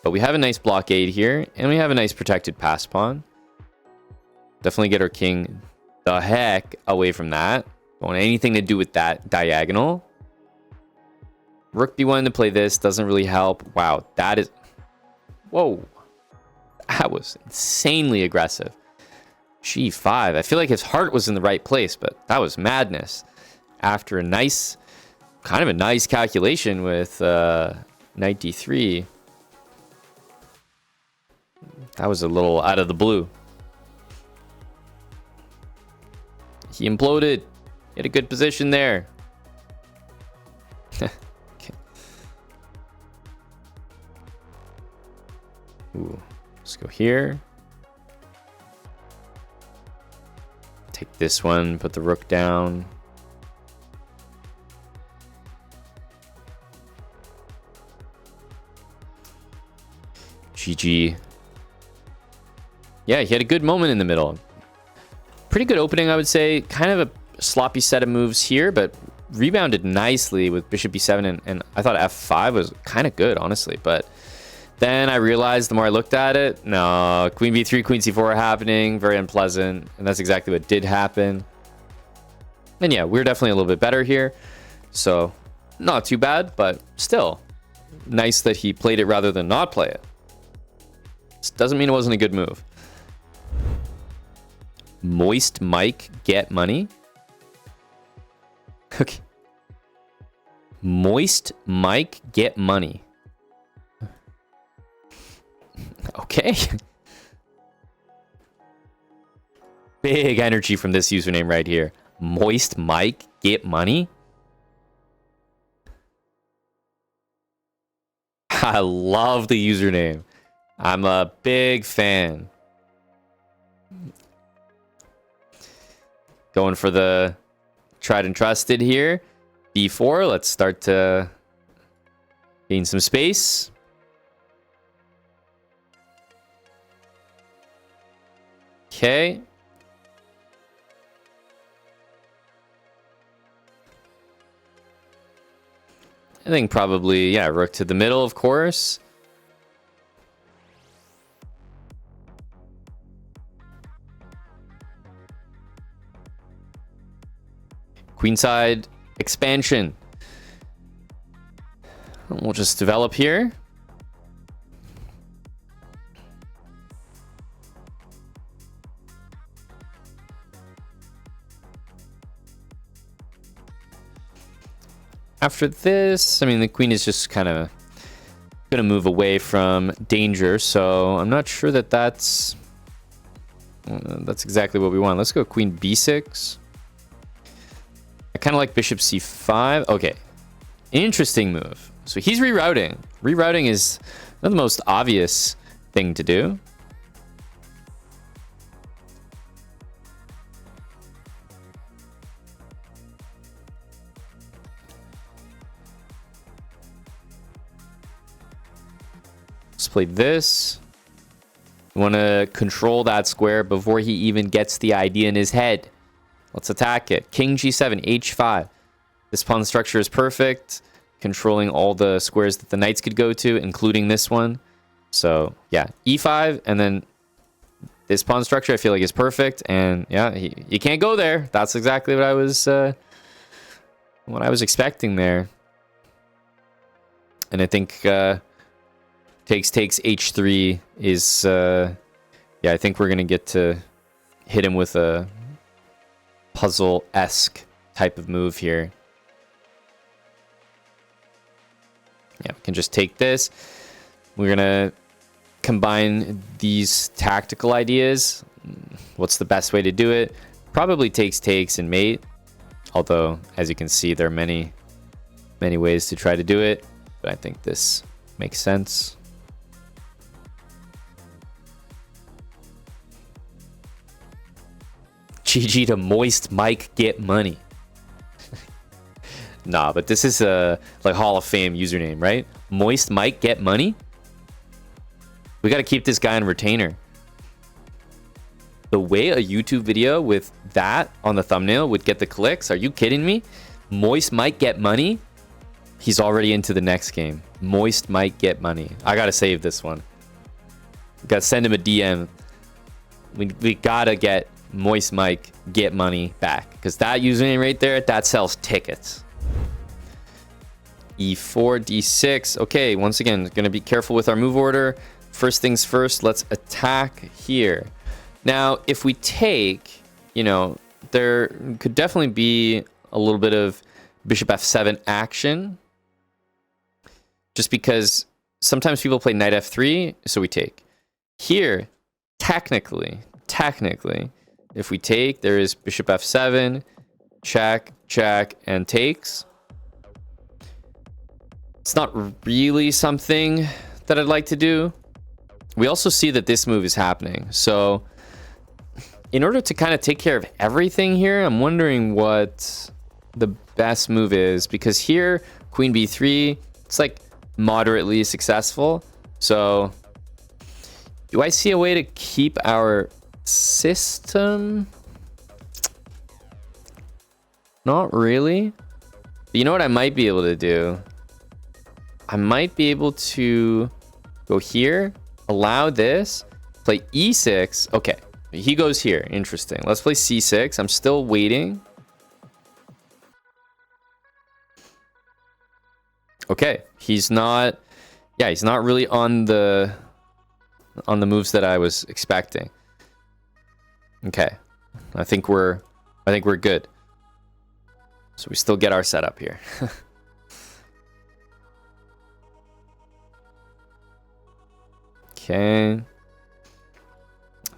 But we have a nice blockade here, and we have a nice protected pass pawn. Definitely get our king the heck away from that. Don't want anything to do with that diagonal. Rook b1 to play this doesn't really help. Wow, that is... Whoa. That was insanely aggressive. g5. I feel like his heart was in the right place, but that was madness. After a nice... Kind of a nice calculation with knight d3. That was a little out of the blue. He imploded. He had a good position there. Okay. Ooh, let's go here. Take this one, put the rook down. GG. Yeah, he had a good moment in the middle. Pretty good opening, I would say. Kind of a sloppy set of moves here, but rebounded nicely with bishop b7, and I thought f5 was kind of good, honestly. But then I realized the more I looked at it, no, queen b3, queen c4 are happening. Very unpleasant, and that's exactly what did happen. And yeah, we're definitely a little bit better here. So, not too bad, but still nice that he played it rather than not play it. This doesn't mean it wasn't a good move. Moist Mike get money. Okay. Moist Mike get money. Okay. Big energy from this username right here. Moist Mike get money. I love the username. I'm a big fan. Going for the tried and trusted here. b4. Let's start to gain some space. Okay. I think probably, yeah, rook to the middle, of course. Queenside expansion. We'll just develop here. After this, I mean, the queen is just kind of going to move away from danger, so I'm not sure that that's exactly what we want. Let's go queen b6. I kind of like bishop c5. Okay, interesting move. So he's rerouting. Rerouting is not the most obvious thing to do. Let's play this. We want to control that square before he even gets the idea in his head. Let's attack it. King g7, h5. This pawn structure is perfect, controlling all the squares that the knights could go to, including this one. So yeah, e5, and then this pawn structure I feel like is perfect. And yeah, you can't go there. That's exactly what I was expecting there. And I think takes h3 is yeah, I think we're gonna get to hit him with a puzzle-esque type of move here. Yeah, we can just take this. We're gonna combine these tactical ideas. What's the best way to do it? Probably takes and mate. Although, as you can see, there are many ways to try to do it. But I think this makes sense. GG to Moist Mike get money. Nah, but this is a like Hall of Fame username, right? Moist Mike get money. We got to keep this guy on retainer. The way a YouTube video with that on the thumbnail would get the clicks, are you kidding me? Moist Mike get money. He's already into the next game. Moist Mike get money. I gotta save this one. We gotta send him a DM. We gotta get Moist Mike get money back, because that username right there, that sells tickets. E4, D6. Okay, once again, gonna be careful with our move order. First things first, let's attack here. Now, if we take, you know, there could definitely be a little bit of bishop f7 action, just because sometimes people play knight f3, so we take. Here, technically, if we take, there is bishop f7, check, check, and takes. It's not really something that I'd like to do. We also see that this move is happening. So in order to kind of take care of everything here, I'm wondering what the best move is, because here, queen b3, it's like moderately successful. So do I see a way to keep our system? Not really. But you know what I might be able to do? I might be able to go here, allow this, play e6. Okay, he goes here. Interesting. Let's play c6. I'm still waiting. Okay, he's not, yeah, he's not really on the moves that I was expecting. Okay, I think we're good. So we still get our setup here. Okay.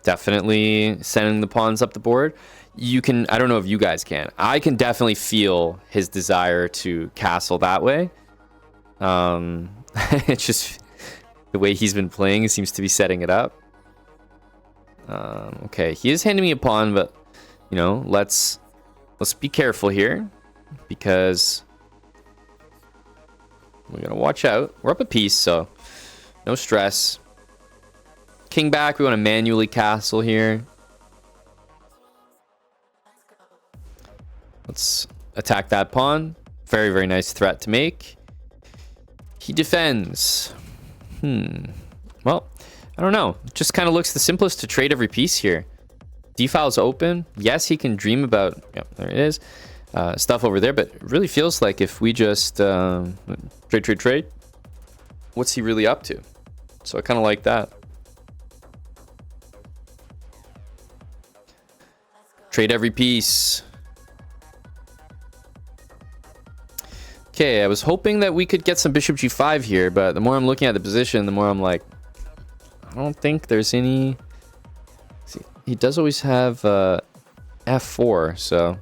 Definitely sending the pawns up the board. You can, I don't know if you guys can. I can definitely feel his desire to castle that way. It's just the way he's been playing seems to be setting it up. Okay, he is handing me a pawn, but you know, let's be careful here, because we're gonna watch out. We're up a piece, so no stress. King back, we want to manually castle here. Let's attack that pawn. Very, very nice threat to make. He defends. Well, I don't know. It just kind of looks the simplest to trade every piece here. D-file's open. Yes, he can dream about, yep, there it is, stuff over there, but it really feels like if we just trade, what's he really up to? So I kind of like that. Trade every piece. Okay, I was hoping that we could get some bishop g5 here, but the more I'm looking at the position, the more I'm like, I don't think there's any. See, he does always have f4, so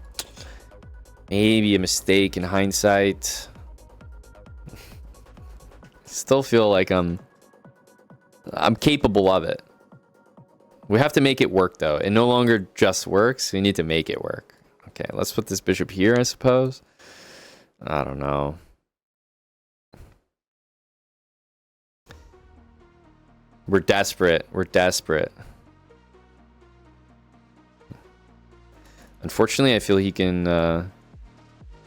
maybe a mistake in hindsight. Still feel like I'm capable of it. We have to make it work, though. It no longer just works. We need to make it work. Okay, let's put this bishop here, I suppose. I don't know. We're desperate. We're desperate. Unfortunately, I feel he can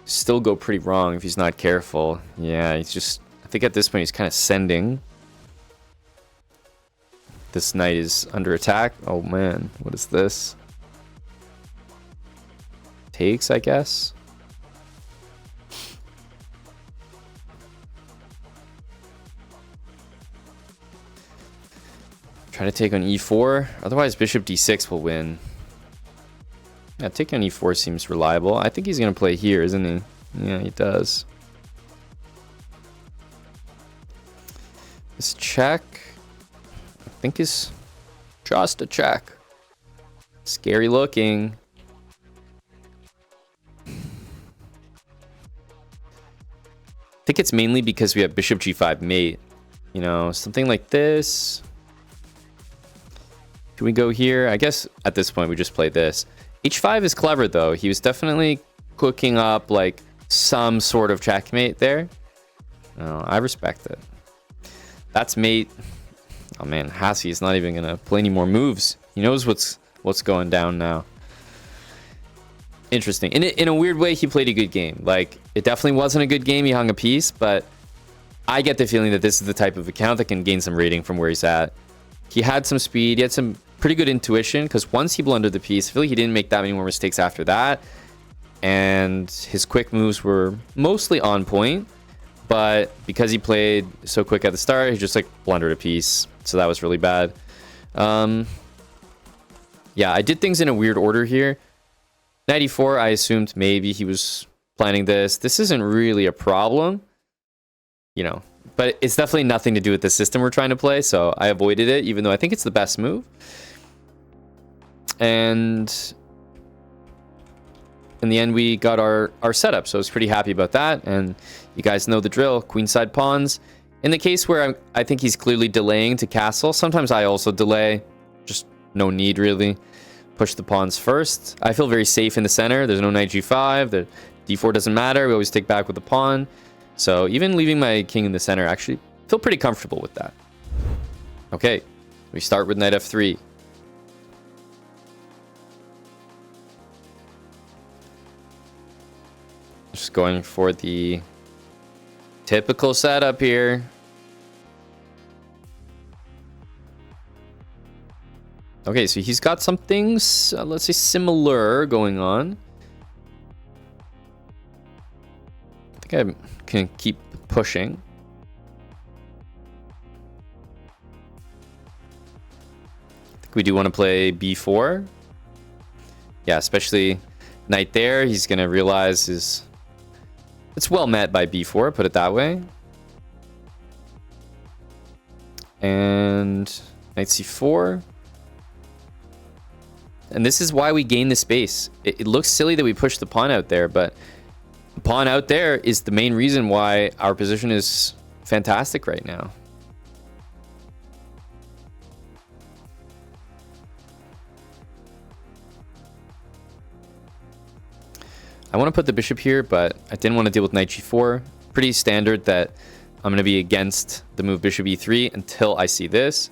still go pretty wrong if he's not careful. Yeah, he's just... I think at this point he's kind of sending. This knight is under attack. Oh man, what is this? Takes, I guess. Try to take on e4. Otherwise, bishop d6 will win. Yeah, taking on e4 seems reliable. I think he's going to play here, isn't he? Yeah, he does. This check, I think, is just a check. Scary looking. I think it's mainly because we have bishop g5 mate. You know, something like this. Can we go here? I guess at this point we just play this. h5 is clever though. He was definitely cooking up like some sort of checkmate there. Oh, I respect it. That's mate. Oh man, Hassie is not even gonna play any more moves. He knows what's going down now. Interesting. In a weird way, he played a good game. Like, it definitely wasn't a good game. He hung a piece, but I get the feeling that this is the type of account that can gain some rating from where he's at. He had some speed. He had some pretty good intuition, because once he blundered the piece, I feel like he didn't make that many more mistakes after that. And his quick moves were mostly on point. But because he played so quick at the start, he just like blundered a piece. So that was really bad. Yeah, I did things in a weird order here. 94, I assumed maybe he was planning this. This isn't really a problem, you know, but it's definitely nothing to do with the system we're trying to play. So I avoided it, even though I think it's the best move. And in the end, we got our setup. So I was pretty happy about that. And you guys know the drill. Queenside pawns. In the case where I think he's clearly delaying to castle, sometimes I also delay. Just no need, really. Push the pawns first. I feel very safe in the center. There's no knight g5. The d4 doesn't matter. We always take back with the pawn. So even leaving my king in the center, actually feel pretty comfortable with that. Okay, we start with knight f3. Just going for the typical setup here. Okay, so he's got some things, let's say, similar going on. I think I can keep pushing. I think we do want to play b4. Yeah, especially knight there. He's going to realize his... It's well met by b4, put it that way. And knight c4. And this is why we gain the space. It looks silly that we push the pawn out there, but the pawn out there is the main reason why our position is fantastic right now. I want to put the bishop here, but I didn't want to deal with knight g4. Pretty standard that I'm going to be against the move bishop e3 until I see this.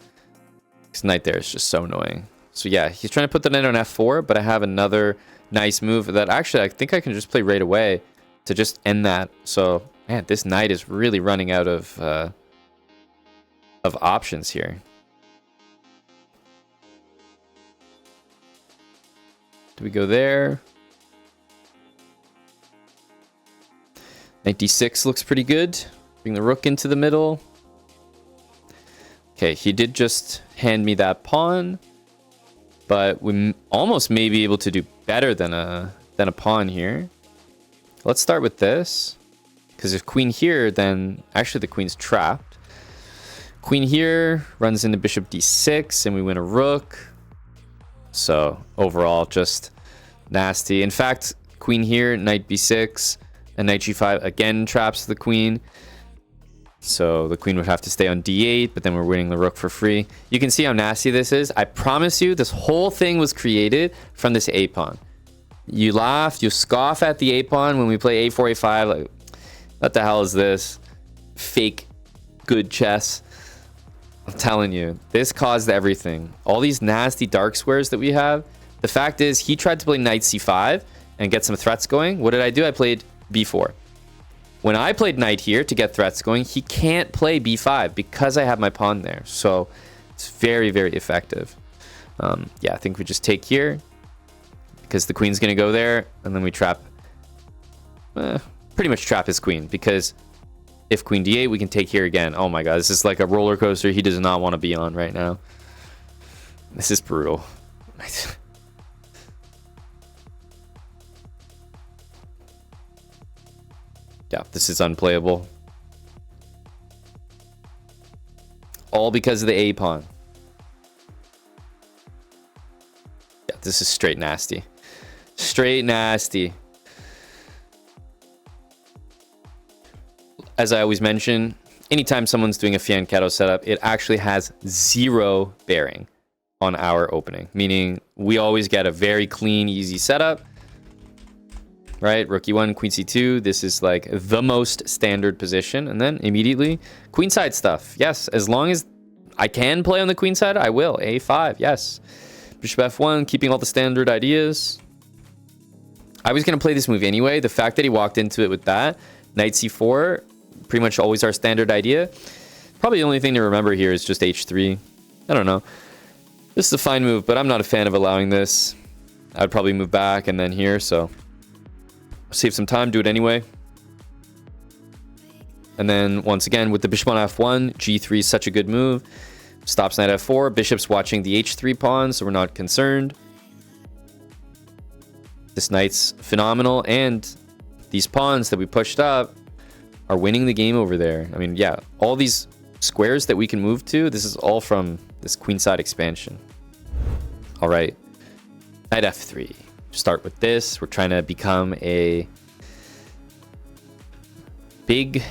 Because knight there is just so annoying. So yeah, he's trying to put the knight on f4, but I have another nice move that actually I think I can just play right away to just end that. So man, this knight is really running out of options here. Do we go there? Knight d6 looks pretty good. Bring the rook into the middle. Okay, he did just hand me that pawn, but we almost may be able to do better than a pawn here. Let's start with this, because if queen here, then actually the queen's trapped. Queen here runs into bishop d6, and we win a rook. So overall, just nasty. In fact, queen here, knight b6. And knight g5 again traps the queen. So the queen would have to stay on d8, but then we're winning the rook for free. You can see how nasty this is. I promise you, this whole thing was created from this a-pawn. You laugh, you scoff at the a-pawn when we play a4, a5. Like, what the hell is this? Fake good chess. I'm telling you, this caused everything. All these nasty dark squares that we have. The fact is, he tried to play knight c5 and get some threats going. What did I do? I played b4. When I played knight here to get threats going, he can't play b5 because I have my pawn there. So it's very, very effective. Yeah, I think we just take here because the queen's going to go there, and then we trap, pretty much trap his queen, because if queen d8, we can take here again. Oh my god, this is like a roller coaster he does not want to be on right now. This is brutal. Yeah, this is unplayable. All because of the a-pawn. Yeah, this is straight nasty. Straight nasty. As I always mention, anytime someone's doing a fianchetto setup, it actually has zero bearing on our opening. Meaning, we always get a very clean, easy setup. Right, rook e1, queen c2. This is like the most standard position. And then immediately, queenside stuff. Yes, as long as I can play on the queen side, I will. a5, yes. Bishop f1, keeping all the standard ideas. I was going to play this move anyway. The fact that he walked into it with that. Knight c4, pretty much always our standard idea. Probably the only thing to remember here is just h3. I don't know. This is a fine move, but I'm not a fan of allowing this. I'd probably move back and then here, so save some time, do it anyway. And then once again with the bishop on f1, g3 is such a good move. Stops knight f4. Bishop's watching the h3 pawn, so we're not concerned. This knight's phenomenal, and these pawns that we pushed up are winning the game over there. I mean, yeah, all these squares that we can move to, this is all from this queenside expansion. All right, knight f3. Start with this. We're trying to become a big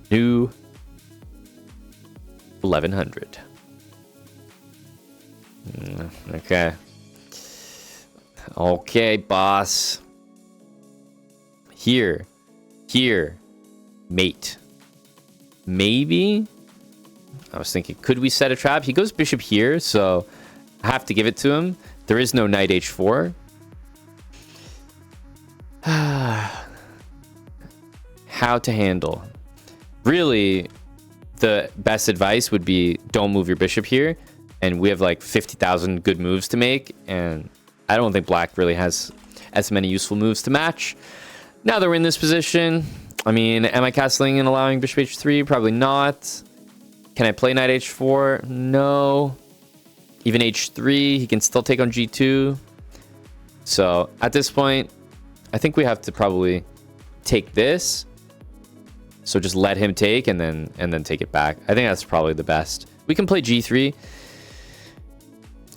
new 1100. Okay. Okay, boss. Here. Mate. Maybe? I was thinking, could we set a trap? He goes bishop here, so I have to give it to him. There is no knight h4. How to handle. Really, the best advice would be don't move your bishop here. And we have like 50,000 good moves to make. And I don't think black really has as many useful moves to match. Now that we're in this position, I mean, am I castling and allowing bishop h3? Probably not. Can I play knight h4? No. Even h3, he can still take on g2. So at this point, I think we have to probably take this. So just let him take and then take it back. I think that's probably the best. We can play g3.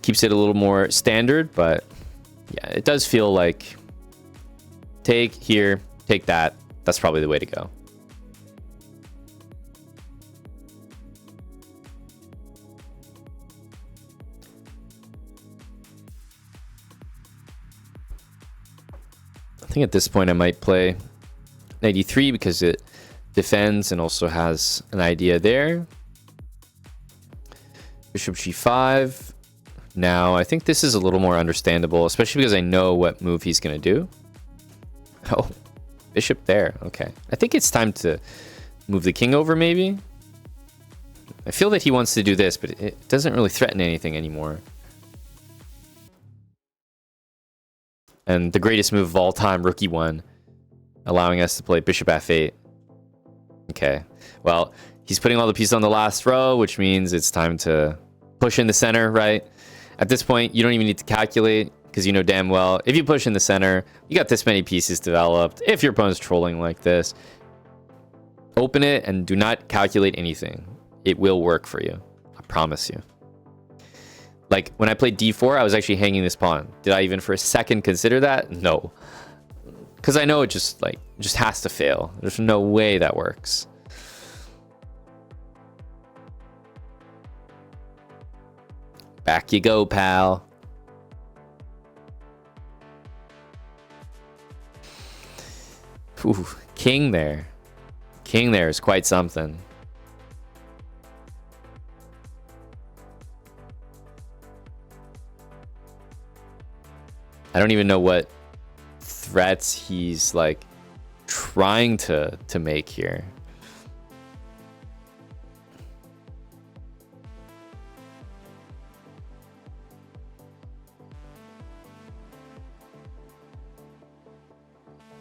Keeps it a little more standard, but yeah, it does feel like take here, take that. That's probably the way to go. I think at this point I might play knight e3 because it defends and also has an idea there. Bishop g5. Now, I think this is a little more understandable, especially because I know what move he's going to do. Oh, bishop there. Okay. I think it's time to move the king over, maybe. I feel that he wants to do this, but it doesn't really threaten anything anymore. And the greatest move of all time, rook e1, allowing us to play bishop f8. Okay. Well, he's putting all the pieces on the last row, which means it's time to push in the center, right? At this point, you don't even need to calculate because you know damn well if you push in the center, you got this many pieces developed. If your opponent's trolling like this, open it and do not calculate anything. It will work for you. I promise you. Like when I played d4, I was actually hanging this pawn. Did I even for a second consider that? No. Because I know it just has to fail. There's no way that works. Back you go, pal. Ooh, king there. King there is quite something. I don't even know what threats he's like trying to make here.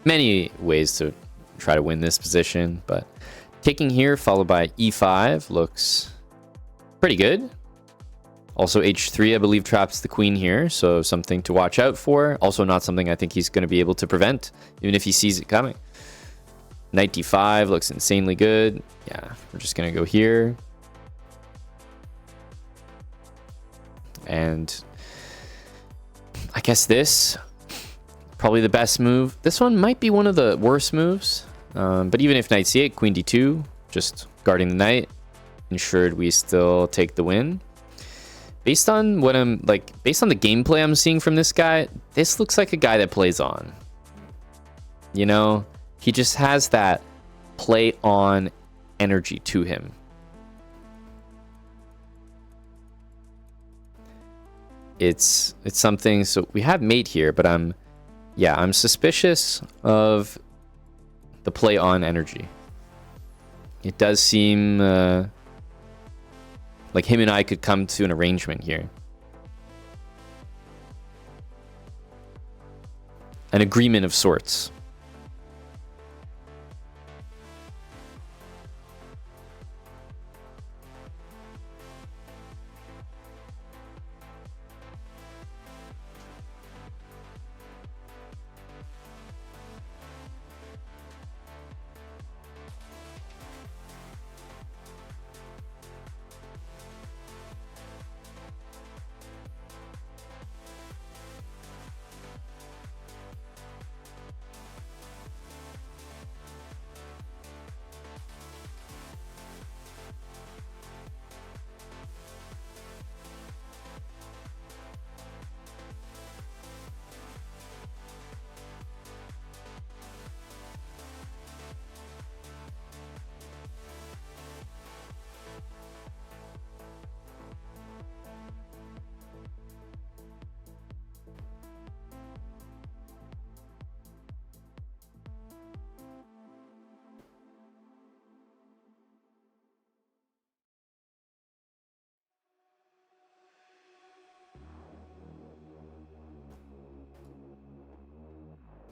Many ways to try to win this position, but taking here followed by e5 looks pretty good. Also h3, I believe, traps the queen here, so something to watch out for. Also not something I think he's going to be able to prevent, even if he sees it coming. Knight d5 looks insanely good. Yeah, we're just going to go here. And I guess this, probably the best move. This one might be one of the worst moves, but even if knight c8, queen d2, just guarding the knight, ensured we still take the win. Based on what based on the gameplay I'm seeing from this guy, this looks like a guy that plays on. You know, he just has that play on energy to him. It's something. So we have mate here, but I'm suspicious of the play on energy. It does seem Like him and I could come to an arrangement here. An agreement of sorts.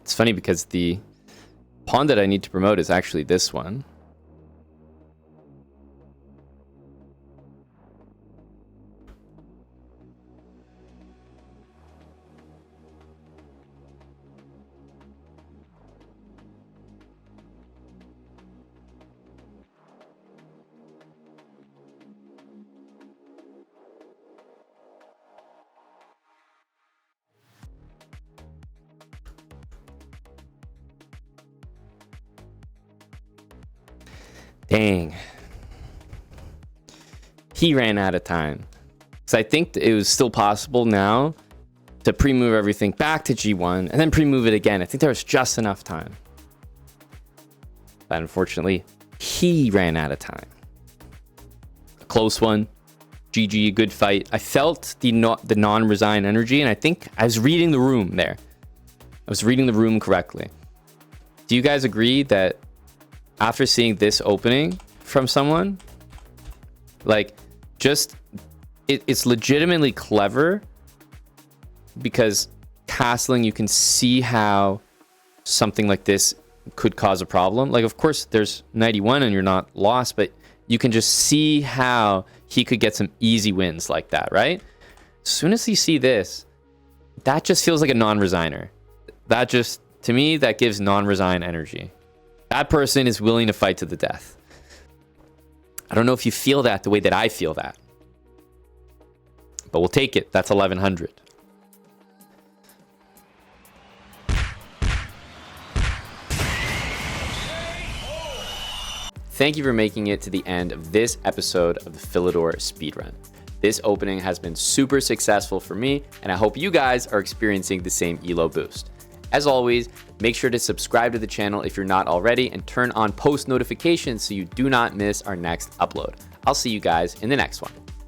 It's funny because the pawn that I need to promote is actually this one. Dang. He ran out of time. So I think it was still possible now to pre-move everything back to G1 and then pre-move it again. I think there was just enough time. But unfortunately, he ran out of time. A close one. GG, good fight. I felt the non-resign energy, and I think I was reading the room there. I was reading the room correctly. Do you guys agree that after seeing this opening from someone, like, just it's legitimately clever, because castling, you can see how something like this could cause a problem. Like, of course, there's 91 and you're not lost, but you can just see how he could get some easy wins like that, right? As soon as you see this, that just feels like a non-resigner. That just, to me, that gives non-resign energy. That person is willing to fight to the death. I don't know if you feel that the way that I feel that. But we'll take it. That's 1100. Thank you for making it to the end of this episode of the Philidor speedrun. This opening has been super successful for me, and I hope you guys are experiencing the same elo boost. As always, make sure to subscribe to the channel if you're not already, and turn on post notifications so you do not miss our next upload. I'll see you guys in the next one.